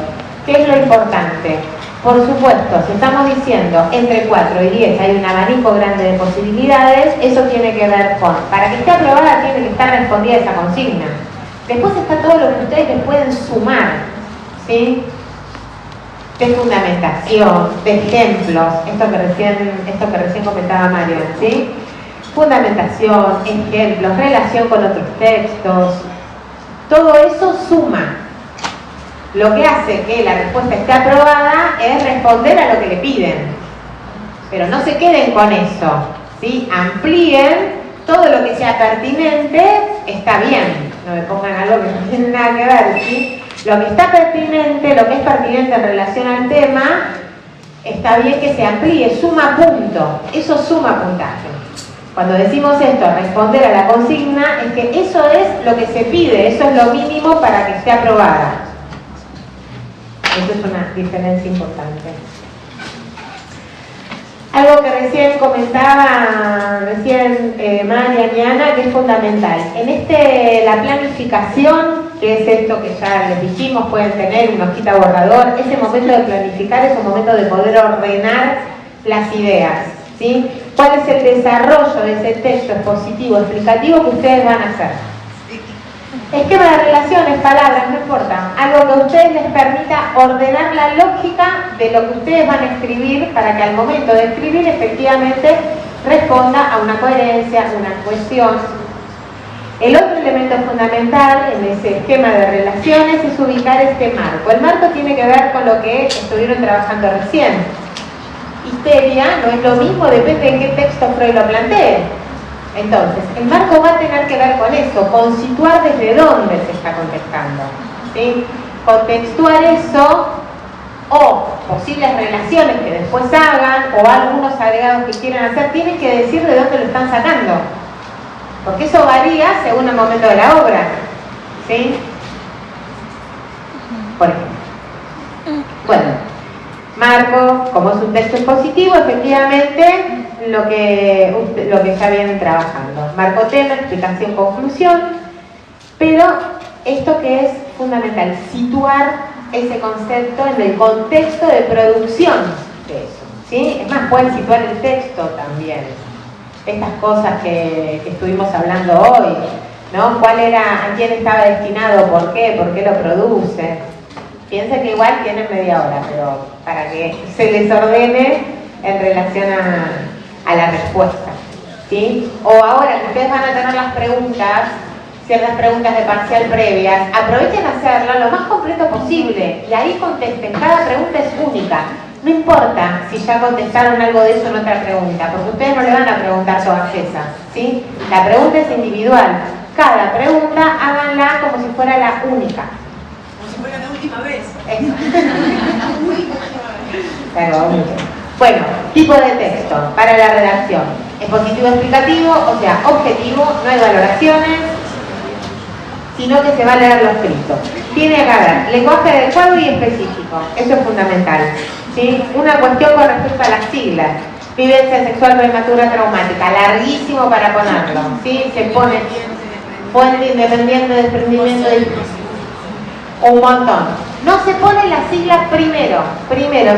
¿Qué es lo importante? Por supuesto, si estamos diciendo entre 4 y 10 hay un abanico grande de posibilidades, eso tiene que ver con, para que esté aprobada tiene que estar respondida esa consigna. Después está todo lo que ustedes les pueden sumar, ¿sí? de fundamentación, de ejemplos, esto que recién comentaba Mario, ¿sí? Fundamentación, ejemplos, relación con otros textos, todo eso suma. Lo que hace que la respuesta esté aprobada es responder a lo que le piden. Pero no se queden con eso, ¿sí? Amplíen todo lo que sea pertinente, está bien. No me pongan algo que no tiene nada que ver, ¿sí? Lo que está pertinente, lo que es pertinente en relación al tema, está bien que se amplíe, suma punto. Eso suma puntaje. Cuando decimos esto, responder a la consigna, es que eso es lo que se pide, eso es lo mínimo para que esté aprobada. Eso es una diferencia importante. Algo que recién comentaba, María y Ana, que es fundamental. En la planificación, que es esto que ya les dijimos, pueden tener una hojita borrador, ese momento de planificar es un momento de poder ordenar las ideas, ¿sí? ¿Cuál es el desarrollo de ese texto expositivo, explicativo que ustedes van a hacer? Esquema de relaciones, palabras, no importa. Algo que a ustedes les permita ordenar la lógica de lo que ustedes van a escribir para que al momento de escribir efectivamente responda a una coherencia, a una cohesión. El otro elemento fundamental en ese esquema de relaciones es ubicar este marco. El marco tiene que ver con lo que estuvieron trabajando recién. Histeria no es lo mismo, depende de qué texto Freud lo plantee. Entonces, el marco va a tener que ver con eso, con situar desde dónde se está contestando, ¿sí? Contextuar eso o posibles relaciones que después hagan o algunos agregados que quieran hacer, tienen que decir de dónde lo están sacando, porque eso varía según el momento de la obra, ¿sí? Por ejemplo. Bueno, marco, como es un texto expositivo, efectivamente lo que ya vienen trabajando. Marco tema, explicación, conclusión, pero esto que es fundamental, situar ese concepto en el contexto de producción de eso, ¿sí? Es más, pueden situar el texto también. Estas cosas que estuvimos hablando hoy, ¿no? ¿Cuál era, a quién estaba destinado, por qué lo produce? Piensen que igual tienen media hora, pero para que se les ordene en relación a la respuesta, ¿sí? O ahora que ustedes van a tener las preguntas, ciertas preguntas de parcial previas, aprovechen a hacerla lo más completo posible y ahí contesten. Cada pregunta es única. No importa si ya contestaron algo de eso en otra pregunta, porque ustedes no le van a preguntar todas esas, ¿sí? La pregunta es individual. Cada pregunta háganla como si fuera la única. Fue la última vez. Bueno, tipo de texto para la redacción. Expositivo explicativo, o sea, objetivo, no hay valoraciones, sino que se va a leer lo escrito. Tiene que haber lenguaje adecuado y específico, eso es fundamental, ¿sí? Una cuestión con respecto a las siglas. Vivencia sexual prematura traumática, larguísimo para ponerlo, ¿sí? Se pone fuente independiente de desprendimiento de un montón. No se pone la sigla primero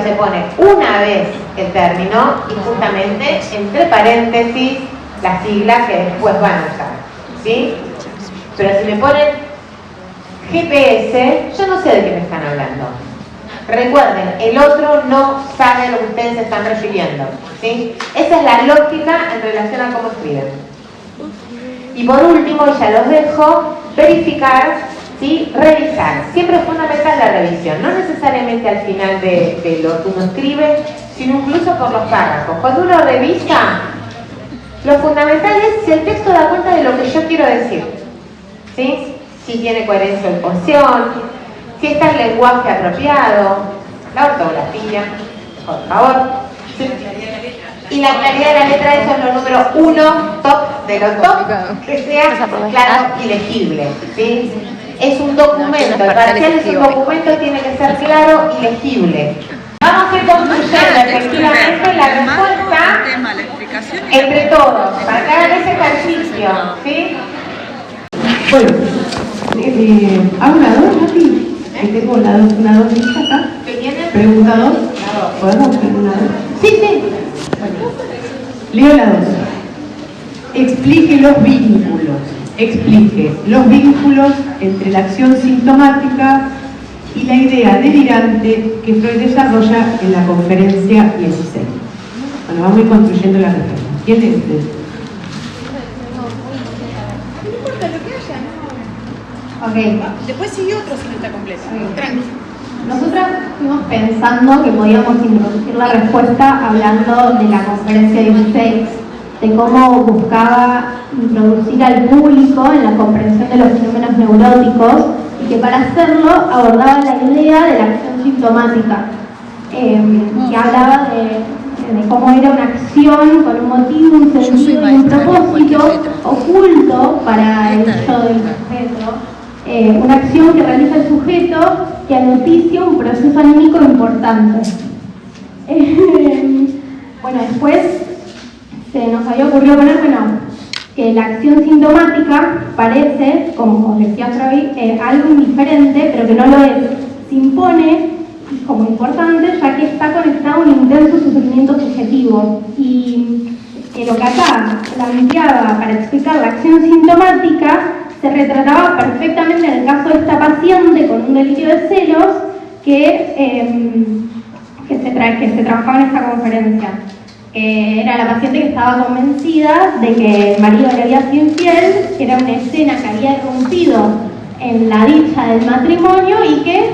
se pone una vez el término y justamente entre paréntesis la sigla que después van a usar, ¿sí? Pero si me ponen GPS, yo no sé de qué me están hablando. Recuerden, el otro no sabe a lo que ustedes se están refiriendo, ¿sí? Esa es la lógica en relación a cómo escriben. Y por último, y ya los dejo, verificar, ¿sí? Revisar. Siempre es fundamental la revisión, no necesariamente al final de lo que uno escribe, sino incluso por los párrafos. Cuando uno revisa, lo fundamental es si el texto da cuenta de lo que yo quiero decir, ¿sí? Si tiene coherencia en porción, si está el lenguaje apropiado, la ortografía, por favor, ¿sí? Y la claridad de la letra, eso es lo número 1, top de los top, que sea claro y legible, ¿sí? Es un documento, el parcial es un documento, tiene que ser claro y legible. Vamos a ir construyendo efectivamente la respuesta entre todos, para que hagan ese ejercicio, ¿sí? Bueno, hago una 2, Nati. Tengo una 2 lista acá. ¿Qué tiene? Pregunta 2. ¿Podemos poner una 2? Sí, sí. Bueno, leo la 2. Explique los vínculos. Explique los vínculos entre la acción sintomática y la idea delirante que Freud desarrolla en la conferencia 16. Bueno, vamos a ir construyendo la respuesta. ¿Quién es usted? No importa lo que haya, no. Ok. Después sigue otro si no está completo. Tranqui. Nosotras fuimos pensando que podíamos introducir la respuesta hablando de la conferencia 16, de cómo buscaba introducir al público en la comprensión de los fenómenos neuróticos y que para hacerlo abordaba la idea de la acción sintomática, que hablaba de cómo era una acción con un motivo, un sentido y un propósito oculto para el yo del sujeto, una acción que realiza el sujeto que anoticia un proceso anímico importante. Bueno, después se nos había ocurrido poner, que la acción sintomática parece, como decía Freud, algo indiferente, pero que no lo es. Se impone como importante, ya que está conectado a un intenso sufrimiento subjetivo. Y lo que acá planteaba para explicar la acción sintomática se retrataba perfectamente en el caso de esta paciente con un delirio de celos que se trabajaba en esta conferencia. Era la paciente que estaba convencida de que el marido le había sido infiel, que era una escena que había irrumpido en la dicha del matrimonio y que,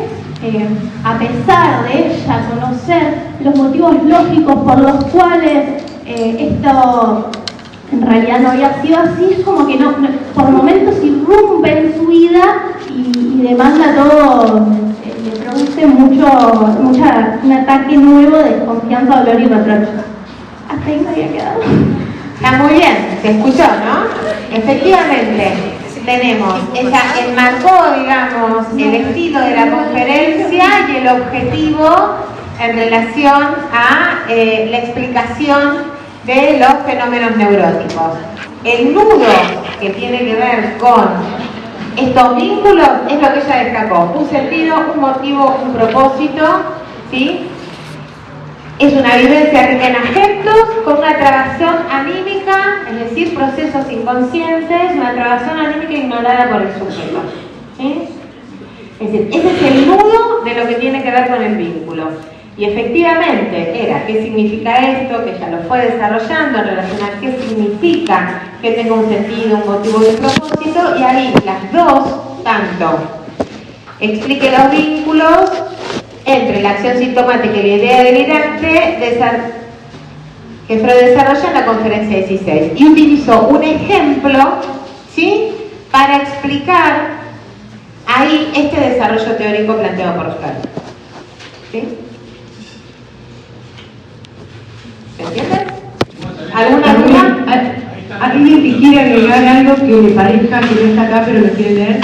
a pesar de ella conocer los motivos lógicos por los cuales esto en realidad no había sido así, es como que por momentos irrumpe en su vida y demanda todo, le produce un ataque nuevo de desconfianza, dolor y reproche. Hasta ahí me había quedado. Está muy bien, se escuchó, ¿no? Efectivamente, ella enmarcó, digamos, el estilo de la conferencia y el objetivo en relación a la explicación de los fenómenos neuróticos. El nudo que tiene que ver con estos vínculos es lo que ella destacó: un sentido, un motivo, un propósito, ¿sí? Es una vivencia rica en afectos, con una trabación anímica, es decir, procesos inconscientes, una trabación anímica ignorada por el sujeto, ¿sí? Es decir, ese es el nudo de lo que tiene que ver con el vínculo. Y efectivamente era qué significa esto, que ella lo fue desarrollando en relación a qué significa que tenga un sentido, un motivo y un propósito, y ahí las dos, tanto explique los vínculos entre la acción sintomática y la idea delirante que Freud desarrolla en la conferencia 16, y utilizó un ejemplo, ¿sí?, para explicar ahí este desarrollo teórico planteado por Freud. ¿Sí? ¿Se entiende? ¿Alguna duda? ¿Alguien que quiera agregar algo que le parezca que no está acá pero lo quiere leer?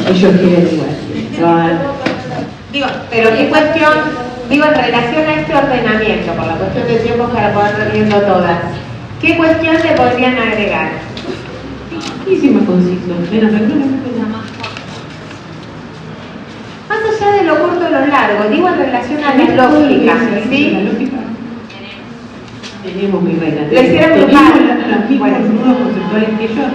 Ellos quieren igual. Pero qué cuestión, en relación a este ordenamiento, por la cuestión de tiempo para poder ir viendo todas, ¿qué cuestión le podrían agregar? Muchísimas conciso, menos más allá de lo corto y lo largo, digo en relación a la lógica, ¿sí? La lógica. Tenemos mi regla. Le hicieron los bueno, nudos conceptuales que yo.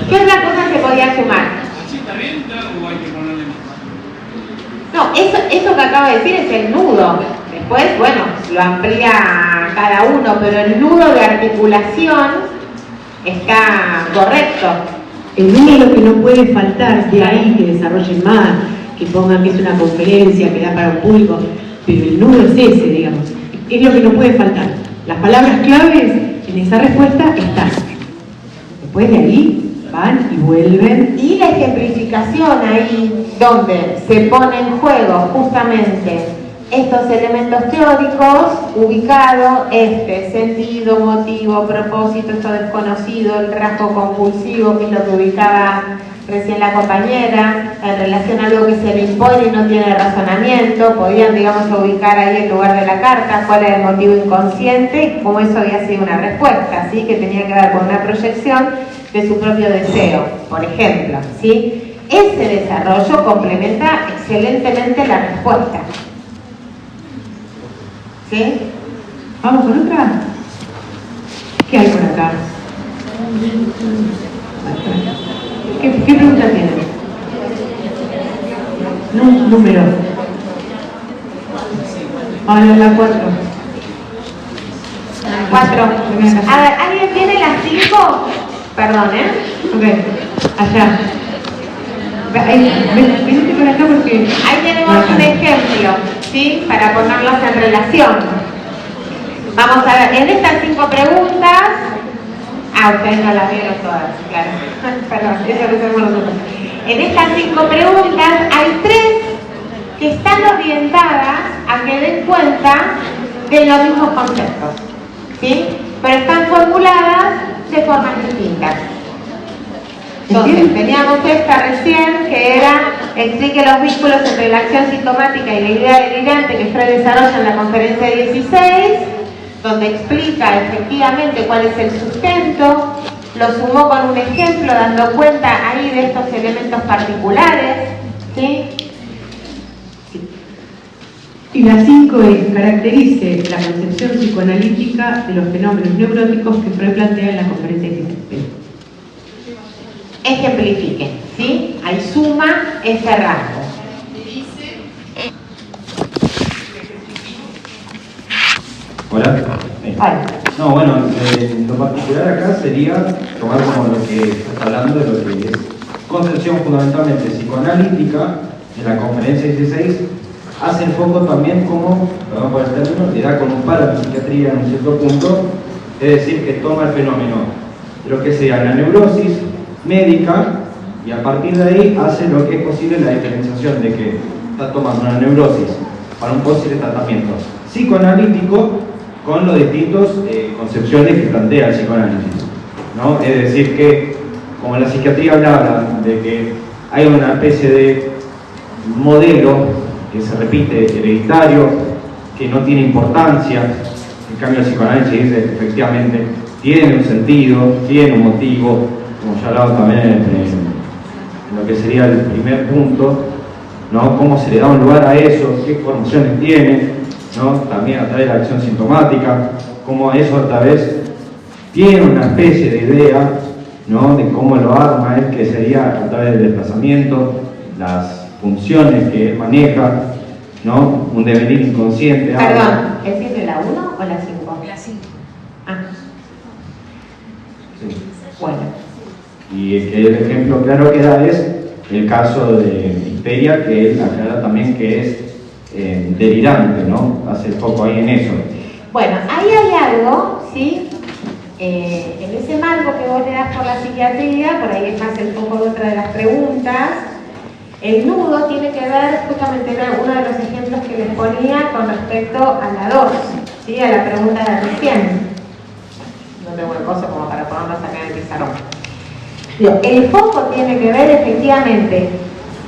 ¿Qué otra cosa se podía sumar? ¿Así está bien o hay que ponerle más? No, eso que acabo de decir es el nudo. Después, bueno, lo amplía cada uno, pero el nudo de articulación está correcto. El nudo es lo que no puede faltar, de ahí que desarrollen más, que pongan que es una conferencia, que da para un público, pero el nudo es ese, digamos. Es lo que no puede faltar. Las palabras claves en esa respuesta están. Después de ahí van y vuelven. Y la ejemplificación ahí, donde se pone en juego justamente estos elementos teóricos, ubicado sentido, motivo, propósito, esto desconocido, el rasgo compulsivo, que es lo que ubicaba recién la compañera, en relación a algo que se le impone y no tiene razonamiento, podían, digamos, ubicar ahí el lugar de la carta, cuál era el motivo inconsciente y cómo eso había sido una respuesta, ¿sí?, que tenía que ver con una proyección de su propio deseo, por ejemplo, ¿sí? Ese desarrollo complementa excelentemente la respuesta. ¿Sí? ¿Vamos con otra? ¿Qué hay por acá? ¿Qué pregunta tiene? Número. Ahora la 4. 4. A ver, ¿alguien tiene las 5? Perdón, Ok, allá. Venite por acá porque... Ahí tenemos un ejemplo, ¿sí? Para ponerlos en relación. Vamos a ver, en estas 5 preguntas... ustedes no las vieron todas, claro. Perdón, eso lo hacemos nosotros. En estas 5 preguntas hay 3 que están orientadas a que den cuenta de los mismos conceptos, ¿sí? Pero están formuladas de formas distintas. Entonces, teníamos esta recién, que era explique los vínculos entre la acción sintomática y la idea delirante que Freud desarrolla en la conferencia 16, donde explica efectivamente cuál es el sustento, lo sumó con un ejemplo, dando cuenta ahí de estos elementos particulares, ¿sí? Y la 5 es, caracterice la concepción psicoanalítica de los fenómenos neuróticos que Freud plantea en la conferencia 16. Ejemplifique, ¿sí? Ahí suma este rasgo. Hola. Hola. No, bueno, lo particular acá sería tomar como lo que estás hablando de lo que es concepción fundamentalmente psicoanalítica en la conferencia 16, hace el foco también como, perdón por el término, le da con un paro de psiquiatría en un cierto punto, es decir, que toma el fenómeno de lo que sería la neurosis médica y a partir de ahí hace lo que es posible la diferenciación de que está tomando una neurosis para un posible tratamiento psicoanalítico con las distintas concepciones que plantea el psicoanálisis, ¿no? Es decir que, como la psiquiatría habla de que hay una especie de modelo que se repite hereditario, que no tiene importancia, en cambio el psicoanálisis dice que efectivamente tiene un sentido, tiene un motivo, como ya hablaba también en lo que sería el primer punto, ¿no? Cómo se le da un lugar a eso, qué formaciones tiene, ¿no? También a través de la acción sintomática, cómo eso a través tiene una especie de idea, ¿no? De cómo lo arma él, que sería a través del desplazamiento, las funciones que él maneja, ¿no? Un devenir inconsciente. Perdón, ¿es de la 1 o la 5? La 5. Ah, Sí. bueno. Y el ejemplo claro que da es el caso de histeria, que él aclara también que es delirante, ¿no? Hace el foco ahí en eso. Bueno, ahí hay algo, ¿sí? En ese marco que vos le das por la psiquiatría, por ahí está el foco de otra de las preguntas. El nudo tiene que ver, justamente era uno de los ejemplos que les ponía con respecto a la 2, ¿sí? A la pregunta de recién. No tengo una cosa como para ponernos acá en el pizarrón. El foco tiene que ver efectivamente,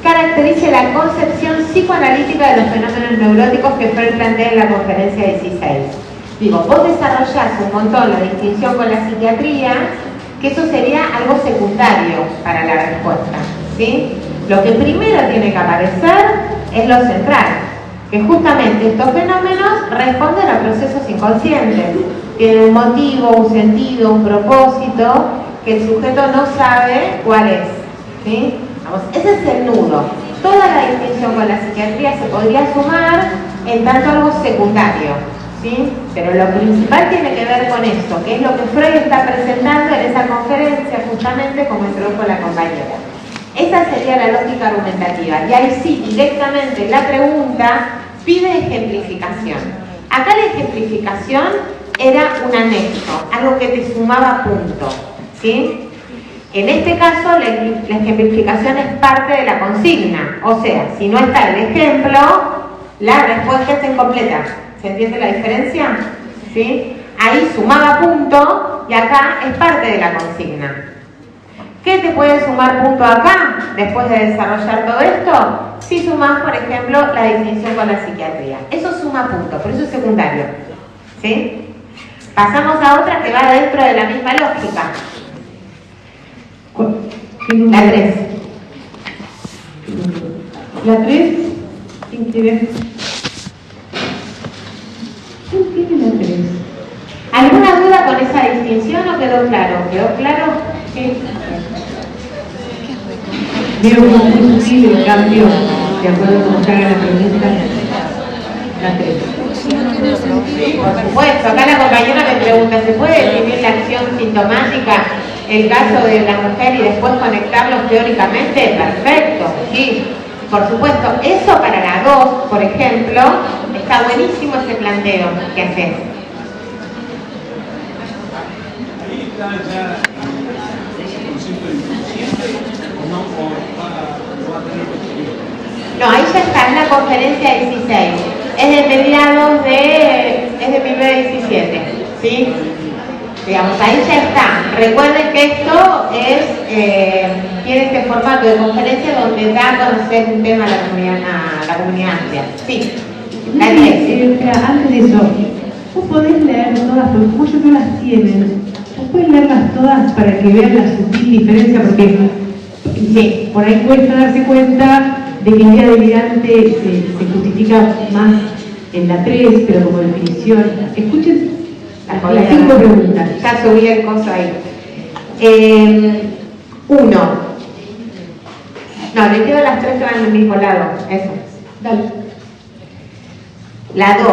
caracteriza la concepción psicoanalítica de los fenómenos neuróticos que Freud plantea en la conferencia 16. Digo, vos desarrollás un montón la distinción con la psiquiatría, que eso sería algo secundario para la respuesta, ¿sí? Lo que primero tiene que aparecer es lo central, que justamente estos fenómenos responden a procesos inconscientes, tienen un motivo, un sentido, un propósito, que el sujeto no sabe cuál es, ¿sí? Vamos, ese es el nudo. Toda la distinción con la psiquiatría se podría sumar en tanto algo secundario, ¿sí? Pero lo principal tiene que ver con esto, que es lo que Freud está presentando en esa conferencia, justamente como introdujo la compañera. Esa sería la lógica argumentativa. Y ahí sí, directamente la pregunta pide ejemplificación. Acá la ejemplificación era un anexo, algo que te sumaba punto, ¿sí? En este caso, la ejemplificación es parte de la consigna. O sea, si no está el ejemplo, la respuesta está incompleta. ¿Se entiende la diferencia? ¿Sí? Ahí sumaba punto y acá es parte de la consigna. ¿Qué te puede sumar punto acá después de desarrollar todo esto? Si sumás, por ejemplo, la distinción con la psiquiatría. Eso suma punto, pero eso es secundario. ¿Sí? Pasamos a otra que va dentro de la misma lógica. La 3. La 3, ¿quién quiere? ¿Quién tiene la 3? ¿Alguna duda con esa distinción o quedó claro? ¿Quedó claro? ¿Sí? Veo como muy sutil el cambio, de acuerdo a cómo se haga la pregunta, la 3. Sí, por supuesto. Acá la compañera me pregunta, ¿se puede definir la acción sintomática, el caso de la mujer y después conectarlos teóricamente? Perfecto, sí. Por supuesto, eso para la 2, por ejemplo, está buenísimo ese planteo que haces. Ahí está ya ese concepto de inconsciente o no, o va a tener posterior. No, ahí ya está en la conferencia 16. Es de 1917, ¿sí? Digamos, ahí ya está. Recuerden que esto tiene este formato de conferencia donde da a conocer un tema a la comunidad amplia. Sí, la 10. Antes de eso, vos podés leer todas, porque como ellos no las tienen, vos podés leerlas todas para que vean la sutil diferencia, porque sí, por ahí cuesta darse cuenta de que el día delirante se justifica más en la 3, pero como definición. Escuchen las 5 preguntas. Ya subí el coso ahí. 1. No, le quedo las 3 que van del mismo lado. Eso. Dale. La 2.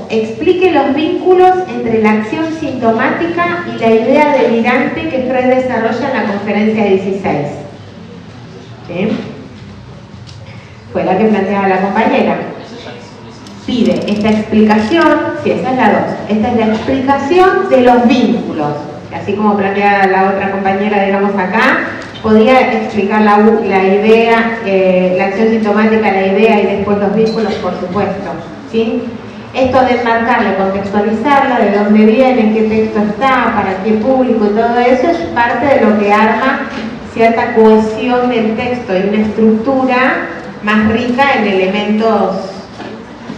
Explique los vínculos entre la acción sintomática y la idea delirante que Freud desarrolla en la conferencia 16. ¿Sí? Fue la que planteaba la compañera. Pide esta explicación, sí, esa es la 2, esta es la explicación de los vínculos, así como plantea la otra compañera, digamos acá, podría explicar la idea, la acción sintomática, la idea y después los vínculos, por supuesto, ¿sí? Esto de enmarcarla, contextualizarla, de dónde viene, en qué texto está, para qué público y todo eso es parte de lo que arma cierta cohesión del texto y una estructura más rica en elementos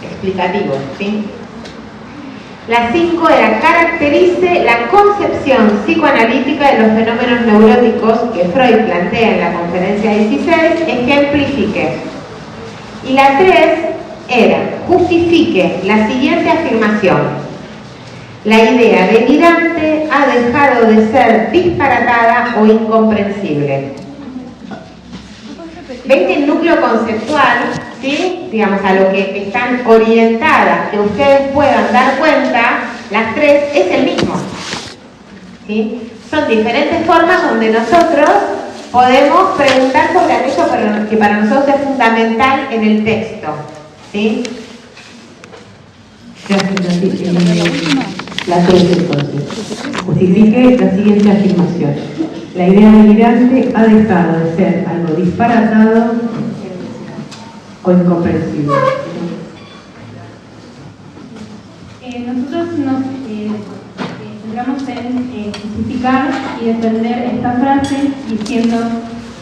explicativos, ¿sí? La 5 era caracterice la concepción psicoanalítica de los fenómenos neuróticos que Freud plantea en la conferencia 16, ejemplifique. Y la 3 era justifique la siguiente afirmación: la idea delirante ha dejado de ser disparatada o incomprensible. ¿Ven que el núcleo conceptual, ¿sí? Digamos, a lo que están orientadas, que ustedes puedan dar cuenta, las 3 es el mismo, ¿sí? Son diferentes formas donde nosotros podemos preguntar sobre aquello que para nosotros es fundamental en el texto, ¿sí? Gracias, la 3 entonces. Justifique la siguiente afirmación: la idea delirante ha dejado de ser algo disparatado o incomprensible. Nosotros nos centramos en justificar y defender esta frase diciendo: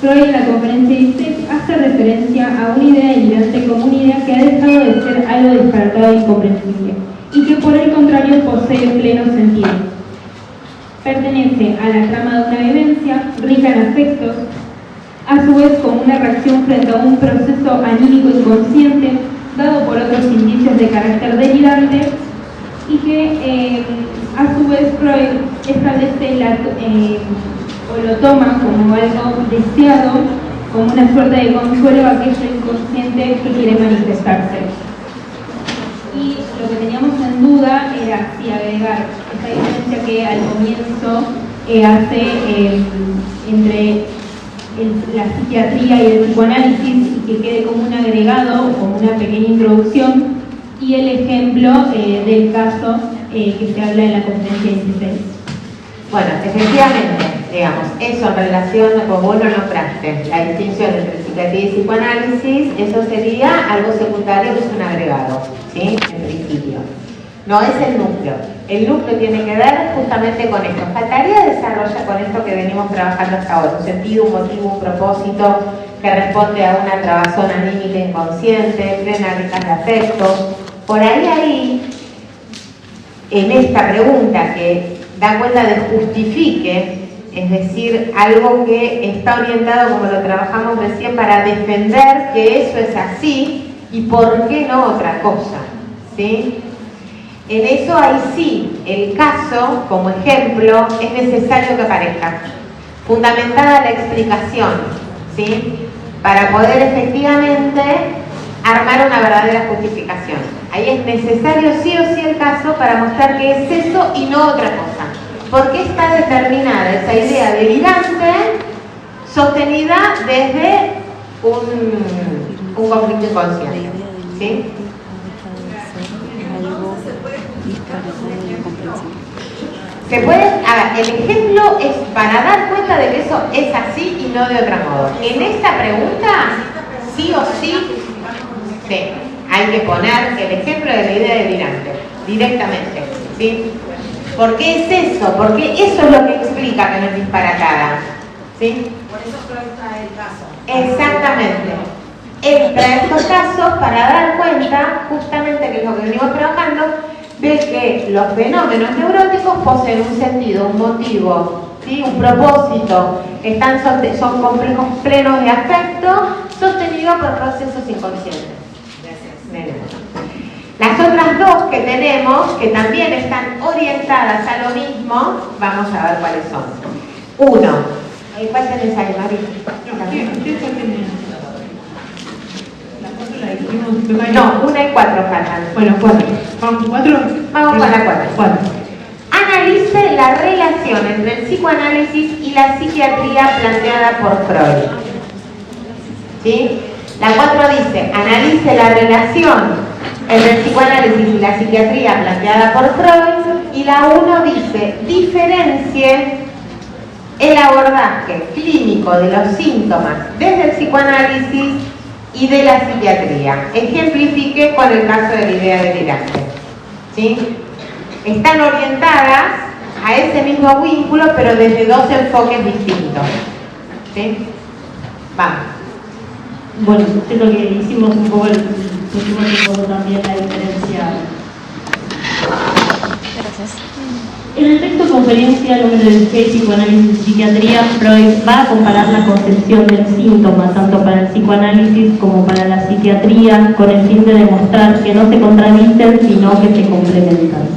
Freud en la conferencia 16 hace referencia a una idea delirante como una idea que ha dejado de ser algo disparatado e incomprensible y que por el contrario posee pleno sentido. Pertenece a la trama de una vivencia rica en afectos, a su vez como una reacción frente a un proceso anímico inconsciente dado por otros indicios de carácter delirante y que a su vez Freud establece o lo toma como algo deseado, como una suerte de consuelo a aquello inconsciente que quiere manifestarse. Y lo que teníamos en duda era si agregar esa diferencia que al comienzo hace entre la psiquiatría y el psicoanálisis y que quede como un agregado o como una pequeña introducción, y el ejemplo del caso que se habla en la conferencia 16. Bueno, efectivamente, digamos, eso en relación, como vos lo nombraste, la distinción entre psiquiatría y psicoanálisis, eso sería algo secundario que es un agregado, ¿sí? En principio. No es el núcleo. El núcleo tiene que ver justamente con esto. Faltaría desarrollar con esto que venimos trabajando hasta ahora, un sentido, un motivo, un propósito que responde a una trabazón anímica inconsciente, plena rica de afectos. Por ahí, en esta pregunta que da cuenta de justifique, es decir, algo que está orientado, como lo trabajamos recién, para defender que eso es así y por qué no otra cosa, ¿sí? En eso ahí sí, el caso, como ejemplo, es necesario que aparezca. fundamentada la explicación, ¿sí? Para poder efectivamente armar una verdadera justificación. Ahí es necesario sí o sí el caso para mostrar que es eso y no otra cosa. ¿Por qué está determinada esa idea delirante sostenida desde un conflicto inconsciente? ¿Sí? Se puede, a ver, el ejemplo es para dar cuenta de que eso es así y no de otro modo. En esta pregunta, sí o sí, sí, hay que poner el ejemplo de la idea delirante, directamente, ¿sí? ¿Por qué es eso? Porque eso es lo que explica que no es disparatada, ¿sí? Por eso Freud trae el caso. Exactamente. Él trae estos casos para dar cuenta, justamente, que es lo que venimos trabajando, de que los fenómenos neuróticos poseen un sentido, un motivo, ¿sí? Un propósito, son complejos plenos de afecto, sostenidos por procesos inconscientes. Las otras dos que tenemos, que también están orientadas a lo mismo, vamos a ver cuáles son. Uno, ¿cuál tenés ahí, Mari? No, 1 y 4 faltan. Bueno, 4. ¿Vamos con 4? Vamos con la 4. Analice la relación entre el psicoanálisis y la psiquiatría planteada por Freud. ¿Sí? La 4 dice, analice la relación entre el psicoanálisis y la psiquiatría planteada por Freud, y la 1 dice, diferencie el abordaje clínico de los síntomas desde el psicoanálisis y de la psiquiatría. Ejemplifique con el caso de la idea delirante. ¿Sí? Están orientadas a ese mismo vínculo, pero desde dos enfoques distintos. ¿Sí? Vamos. Bueno, creo que hicimos un poco el último tiempo también la diferencia. Gracias. En el texto conferencia número 16, Psicoanálisis y Psiquiatría, Freud va a comparar la concepción del síntoma, tanto para el psicoanálisis como para la psiquiatría, con el fin de demostrar que no se contradicen, sino que se complementan.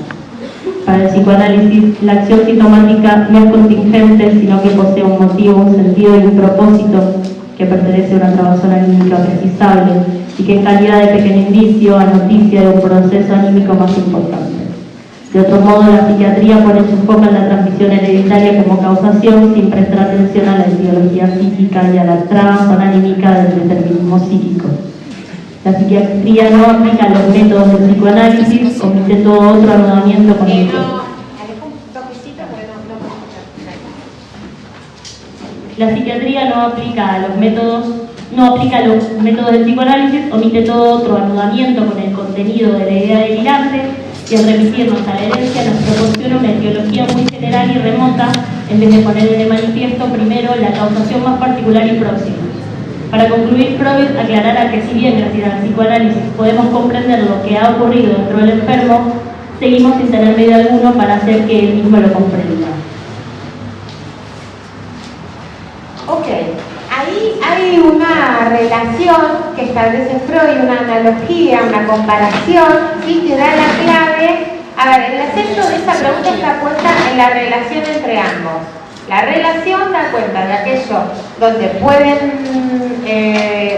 Para el psicoanálisis, la acción sintomática no es contingente, sino que posee un motivo, un sentido y un propósito que pertenece a una trabazón anímica precisable y que en calidad de pequeño indicio a noticia de un proceso anímico más importante. De otro modo, la psiquiatría pone su foco en la transmisión hereditaria como causación, sin prestar atención a la etiología psíquica y a la trabazón anímica del determinismo psíquico. La psiquiatría no aplica los métodos del psicoanálisis, omite todo otro anudamiento con el La psiquiatría no aplica los métodos del psicoanálisis, omite todo otro anudamiento con el contenido de la idea delirante, y al remitirnos a la herencia nos proporciona una etiología muy general y remota, en vez de poner de manifiesto primero la causación más particular y próxima. Para concluir, Freud aclarará que si bien gracias al psicoanálisis podemos comprender lo que ha ocurrido dentro del enfermo, seguimos sin tener medio alguno para hacer que él mismo lo comprenda. Ok, ahí hay una relación que establece Freud, una analogía, una comparación, ¿sí? Que da la clave. A ver, el acento de esta pregunta está puesta en la relación entre ambos. La relación da cuenta de aquello donde pueden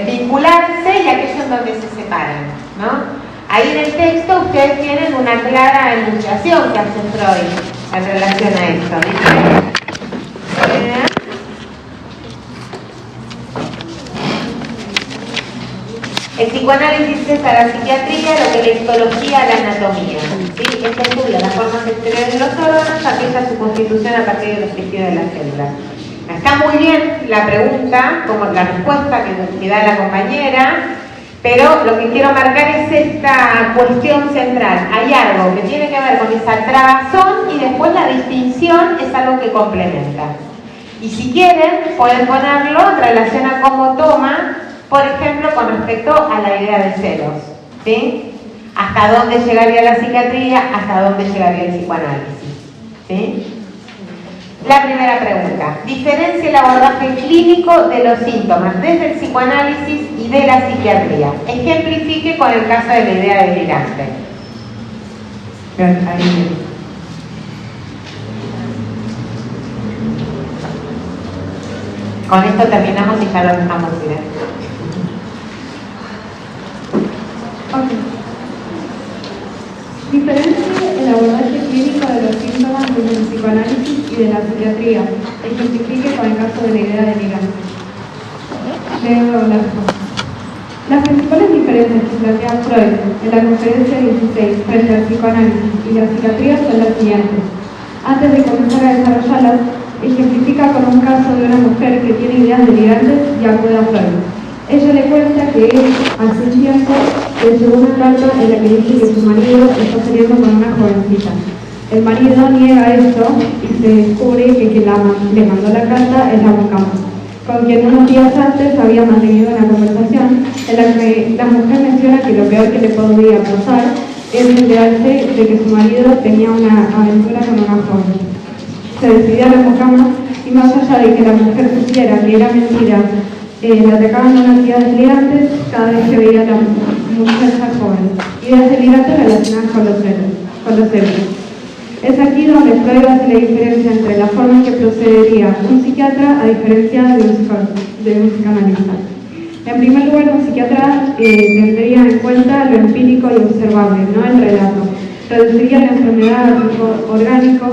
vincularse y aquello en donde se separan, ¿no? Ahí en el texto ustedes tienen una clara enunciación que hace Freud en relación a esto. ¿Dice? El psicoanálisis es a la psiquiatría lo que la histología a la anatomía. ¿Sí? Esto estudia las formas exteriores de los órganos, aquella su constitución a partir de los tejidos de las células. Está muy bien la pregunta, como la respuesta que da la compañera, pero lo que quiero marcar es esta cuestión central. Hay algo que tiene que ver con esa trabazón y después la distinción es algo que complementa. Y si quieren, pueden ponerlo en relación a cómo toma, por ejemplo, con respecto a la idea de celos, ¿sí? ¿Hasta dónde llegaría la psiquiatría? ¿Hasta dónde llegaría el psicoanálisis? ¿Sí? La primera pregunta. Diferencia el abordaje clínico de los síntomas desde el psicoanálisis y de la psiquiatría. Ejemplifique con el caso de la idea delirante. Con esto terminamos y ya lo dejamos ir. Ok. Diferencia el abordaje clínico de los síntomas desde el psicoanálisis y de la psiquiatría. Ejemplifique con el caso de la idea delirante. Leo la respuesta. Las principales diferencias que plantea Freud en la conferencia 16 frente al psicoanálisis y la psiquiatría son las siguientes. Antes de comenzar a desarrollarlas, ejemplifica con un caso de una mujer que tiene ideas delirantes y acude a Freud. Ella le cuenta que hace un tiempo recibió una carta en la que dice que su marido está saliendo con una jovencita. El marido niega esto y se descubre que quien le mandó la carta es la mucama, con quien unos días antes había mantenido una conversación en la que la mujer menciona que lo peor que le podría pasar es enterarse de que su marido tenía una aventura con una joven. Se decidió a la mucama y más allá de que la mujer supiera que era mentira, le atacaban unas ideas delirantes cada vez que veía a la muchacha joven. Ideas delirantes relacionadas con los celos. Es aquí donde Freud hace la diferencia entre la forma en que procedería un psiquiatra a diferencia de un psicoanalista. En primer lugar, un psiquiatra tendría en cuenta lo empírico y observable, no el relato. Reduciría la enfermedad a tipo orgánico,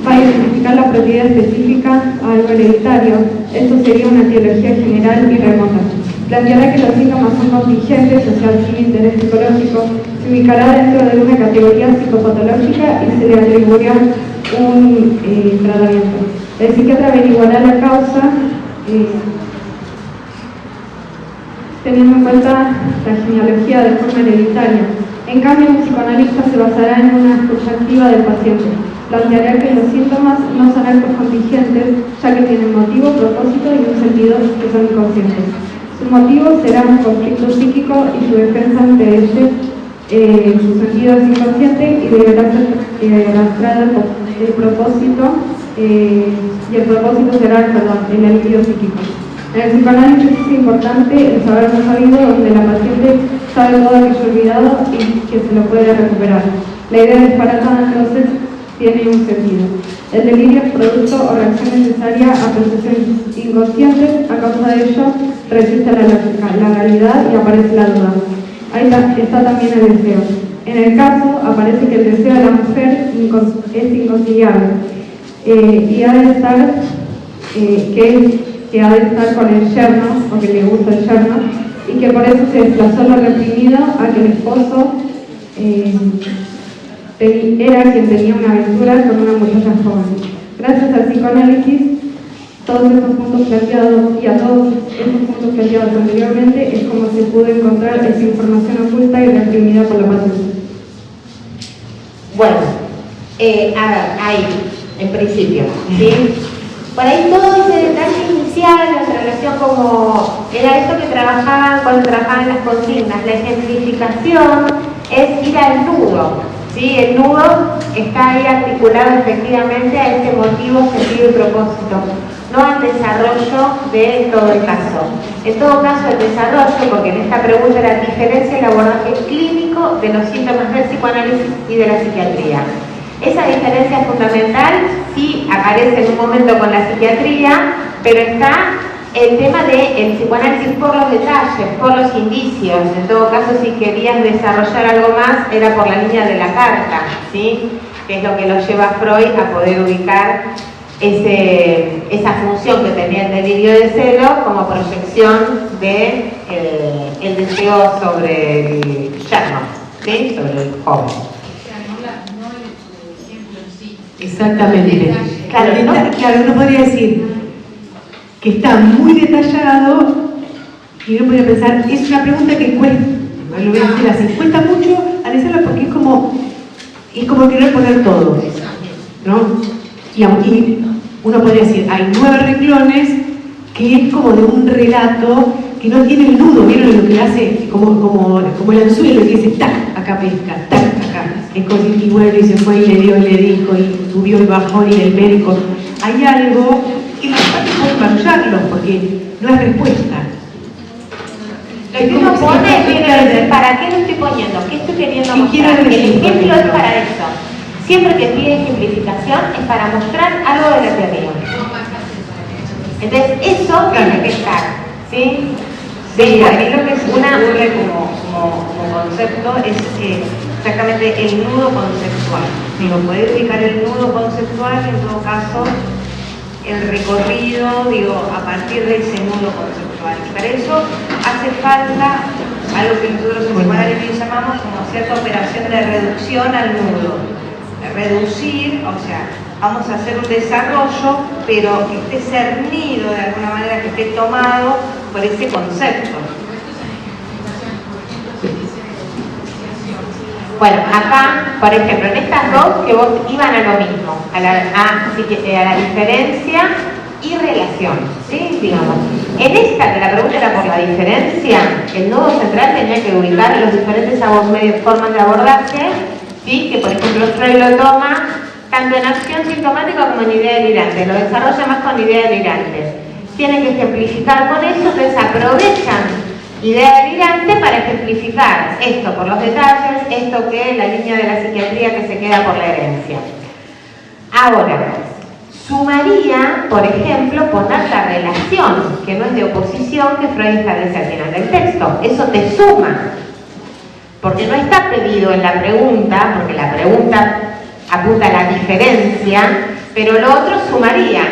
va a identificar la propiedad específica a algo hereditario. Esto sería una etiología general y remota. Planteará que los síntomas son contingentes, o sea, sin interés psicológico, se ubicará dentro de una categoría psicopatológica y se le atribuirá un tratamiento. El psiquiatra averiguará la causa teniendo en cuenta la genealogía de forma hereditaria. En cambio, un psicoanalista se basará en una escucha activa del paciente. Planteará que los síntomas no son actos contingentes, ya que tienen motivo, propósito y un sentido que son inconscientes. Su motivo será un conflicto psíquico y su defensa ante este, su sentido es inconsciente y deberá ser arrastrado el propósito, y el propósito será el alivio psíquico. En el psicoanálisis es importante el saber no sabido, donde la paciente sabe todo aquello olvidado y que se lo puede recuperar. La idea disparatada entonces tiene un sentido. El delirio es producto o reacción necesaria a procesos inconscientes, a causa de ello resiste la realidad y aparece la duda. Ahí está también el deseo. En el caso aparece que el deseo de la mujer es inconciliable y ha de estar que ha de estar con el yerno, o que le gusta el yerno, y que por eso se desplazó lo reprimido a que el esposo era quien tenía una aventura con una muchacha joven. Gracias al psicoanálisis, todos estos puntos planteados y a todos estos puntos planteados anteriormente es como se pudo encontrar esa información oculta y reprimida por la paciente. Bueno, a ver, ahí, en principio, ¿sí? Por ahí todo ese detalle inicial en relación como era esto que trabajaban cuando trabajaban en las consignas, la ejemplificación es ir al nudo, ¿sí? El nudo está ahí articulado efectivamente a este motivo, sentido y propósito, no al desarrollo de todo el caso. En todo caso, el desarrollo, porque en esta pregunta era diferencia el abordaje clínico de los síntomas del psicoanálisis y de la psiquiatría. Esa diferencia fundamental sí aparece en un momento con la psiquiatría, pero está el tema del psicoanálisis por los detalles, por los indicios. En todo caso, si querías desarrollar algo más, era por la línea de la carta, ¿sí? Que es lo que lo lleva a Freud a poder ubicar esa función que tenía el delirio de celo como proyección de el deseo sobre el yerno, ¿sí? Sobre el joven. Exactamente. Claro, ¿no? Claro, uno podría decir que está muy detallado y uno podría pensar, es una pregunta que cuesta, no lo voy a decir así, cuesta mucho analizarla porque es como querer poner todo, ¿no? Y uno podría decir, hay 9 renglones que es como de un relato que no tiene el nudo, ¿vieron lo que hace? Como el anzuelo que dice, tac, acá pesca, tac, acá. Es como si igual y se fue y le dio y le dijo y subió y bajó y el médico. Hay algo que las partes pueden marcharlo porque no es respuesta. Lo que uno pone tiene que decir, ¿para qué lo estoy poniendo? ¿Qué estoy queriendo mostrar? El ejemplo es para eso. Siempre que pide ejemplificación es para mostrar algo de la teoría. Entonces, eso tiene que estar, ¿sí? Sí, a mí lo que se me ocurre como concepto es exactamente el nudo conceptual. Digo, poder ubicar el nudo conceptual y en todo caso el recorrido, digo, a partir de ese nudo conceptual. Y para eso hace falta algo que nosotros en psicoanálisis llamamos como cierta operación de reducción al nudo. Reducir, o sea, vamos a hacer un desarrollo, pero que esté cernido de alguna manera, que esté tomado por ese concepto. Bueno, acá, por ejemplo, en estas dos que vos iban a lo mismo, a la diferencia y relación, ¿sí? Digamos, en esta que la pregunta era por la diferencia, el nodo central tenía que ubicar los diferentes formas de abordaje, ¿sí? Que por ejemplo Freud lo toma tanto en acción sintomática como en idea delirante, lo desarrolla más con ideas delirantes. Tienen que ejemplificar con eso, entonces aprovechan idea delirante para ejemplificar esto por los detalles, esto que es la línea de la psiquiatría que se queda por la herencia. Ahora, sumaría, por ejemplo, poner la relación, que no es de oposición, que Freud establece al final del texto. Eso te suma, porque no está pedido en la pregunta, porque la pregunta apunta a la diferencia, pero lo otro sumaría,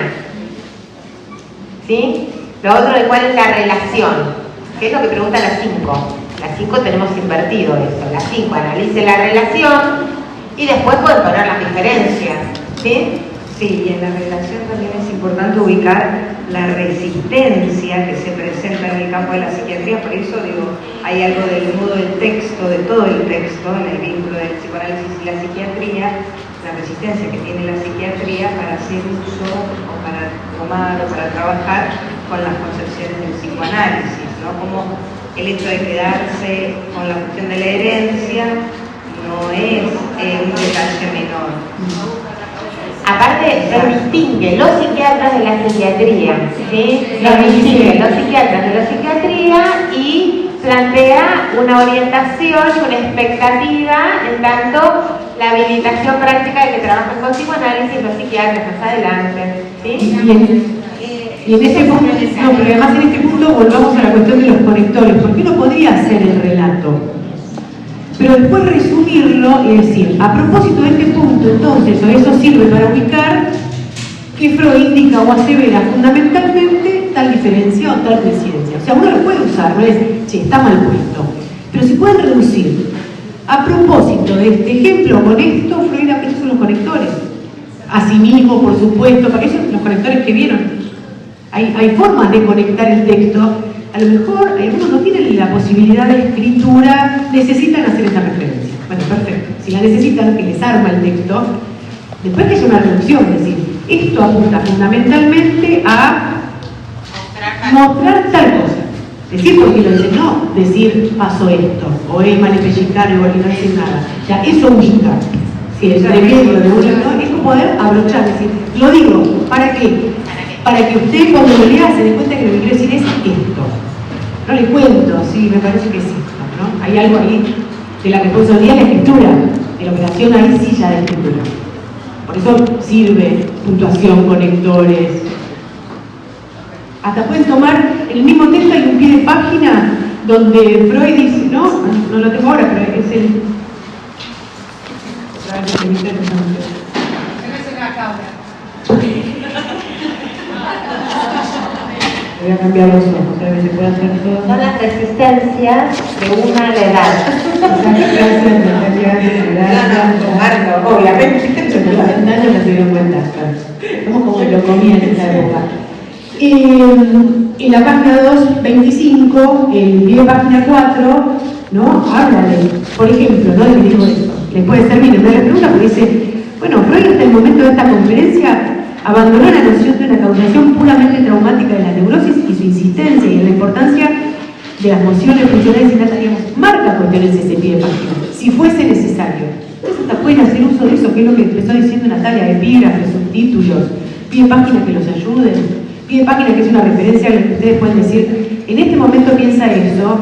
¿sí? Lo otro de cuál es la relación, que es lo que pregunta la 5. La 5 tenemos invertido eso. La 5 analice la relación y después pueden poner las diferencias, ¿sí? Sí, y en la relación también es importante ubicar la resistencia que se presenta en el campo de la psiquiatría, por eso digo, hay algo del nudo del texto, de todo el texto, en el vínculo del psicoanálisis y la psiquiatría, la resistencia que tiene la psiquiatría para hacer uso o para tomar o para trabajar con las concepciones del psicoanálisis, ¿no? Como el hecho de quedarse con la cuestión de la herencia no es un detalle menor. Aparte, se distingue los psiquiatras de la psiquiatría, ¿sí? Se distingue los psiquiatras de la psiquiatría y plantea una orientación y una expectativa en tanto la habilitación práctica de que trabajan con psicoanálisis los psiquiatras más adelante, ¿sí? Y en ese punto, no, pero además en este punto volvamos a la cuestión de los conectores, porque uno podría hacer el relato, pero después resumirlo y decir, a propósito de este punto, entonces, o eso sirve para ubicar que Freud indica o asevera fundamentalmente tal diferencia o tal coincidencia. O sea, uno lo puede usar, no es, che, está mal puesto, pero si pueden reducir. A propósito de este ejemplo, con esto, Freud, estos son los conectores. Asimismo, por supuesto, para eso los conectores que vieron. Hay formas de conectar el texto. A lo mejor algunos no tienen la posibilidad de escritura, necesitan hacer esta referencia. Bueno, perfecto. Si la necesitan, que les arma el texto. Después que haya una reducción, es decir, esto apunta fundamentalmente a mostrar tal cosa. Decir porque lo dicen, no decir pasó esto, o es malepellicar o no decir nada. Ya, eso ubica. Si el tremendo de uno no, es poder abrochar, decir, lo digo, ¿para qué? Para que usted cuando lo lea se dé cuenta que lo que quiero decir es esto. No le cuento, sí, me parece que es esto, ¿no? Hay algo ahí de la responsabilidad de la escritura, de la operación ahí sí ya de escritura. Por eso sirve puntuación, conectores. Hasta pueden tomar el mismo texto, hay un pie de página donde Freud dice, no lo tengo ahora, pero es el... Voy a cambiar los ojos, a ver si se puede hacer todo. Son las resistencias de una a la edad. Gracias, obviamente, los 70 años no se dieron cuenta, claro. Somos como lo comían en esa época. En la página 225, el pie de página 4, ¿no? Habla de, por ejemplo, ¿no? De que digo esto. Les puede servir en una pregunta porque dice, bueno, Freud hasta el momento de esta conferencia abandonó la noción de una causación puramente traumática de la neurosis y su insistencia y en la importancia de las mociones funcionales y digamos, marca cuestiones ese pie de página, si fuese necesario. Entonces hasta pueden hacer uso de eso, que es lo que empezó diciendo Natalia, epígrafes, subtítulos, pie de página que los ayuden, pie de página que es una referencia a lo que ustedes pueden decir, en este momento piensa eso,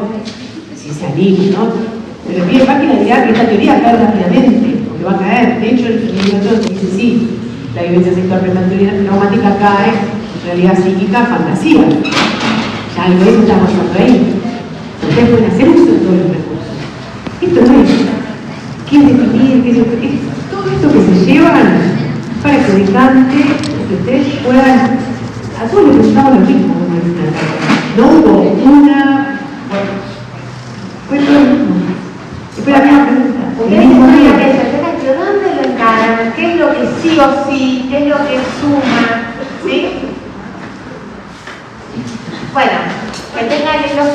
si se anima, ¿no? Pero el pie de página dirá que esta teoría cae rápidamente, porque va a caer. De hecho, el libro dice sí, la vivencia sexual prematrimonial traumática cae realidad psíquica, fantasía. Ya algo de eso está pasando ahí. Ustedes pueden hacer uso de todos los recursos. Esto no es qué definir, todo esto que se llevan para que decante, que ustedes puedan, a todos les preguntamos lo mismo, como dicen acá. No hubo una, fue todo lo mismo. Después la misma pregunta. Ustedes tendrían que se pero ¿dónde lo encaran? ¿Qué es lo que sí o sí? ¿Qué es lo que suma? ¿Sí? Bueno, que tengan lindos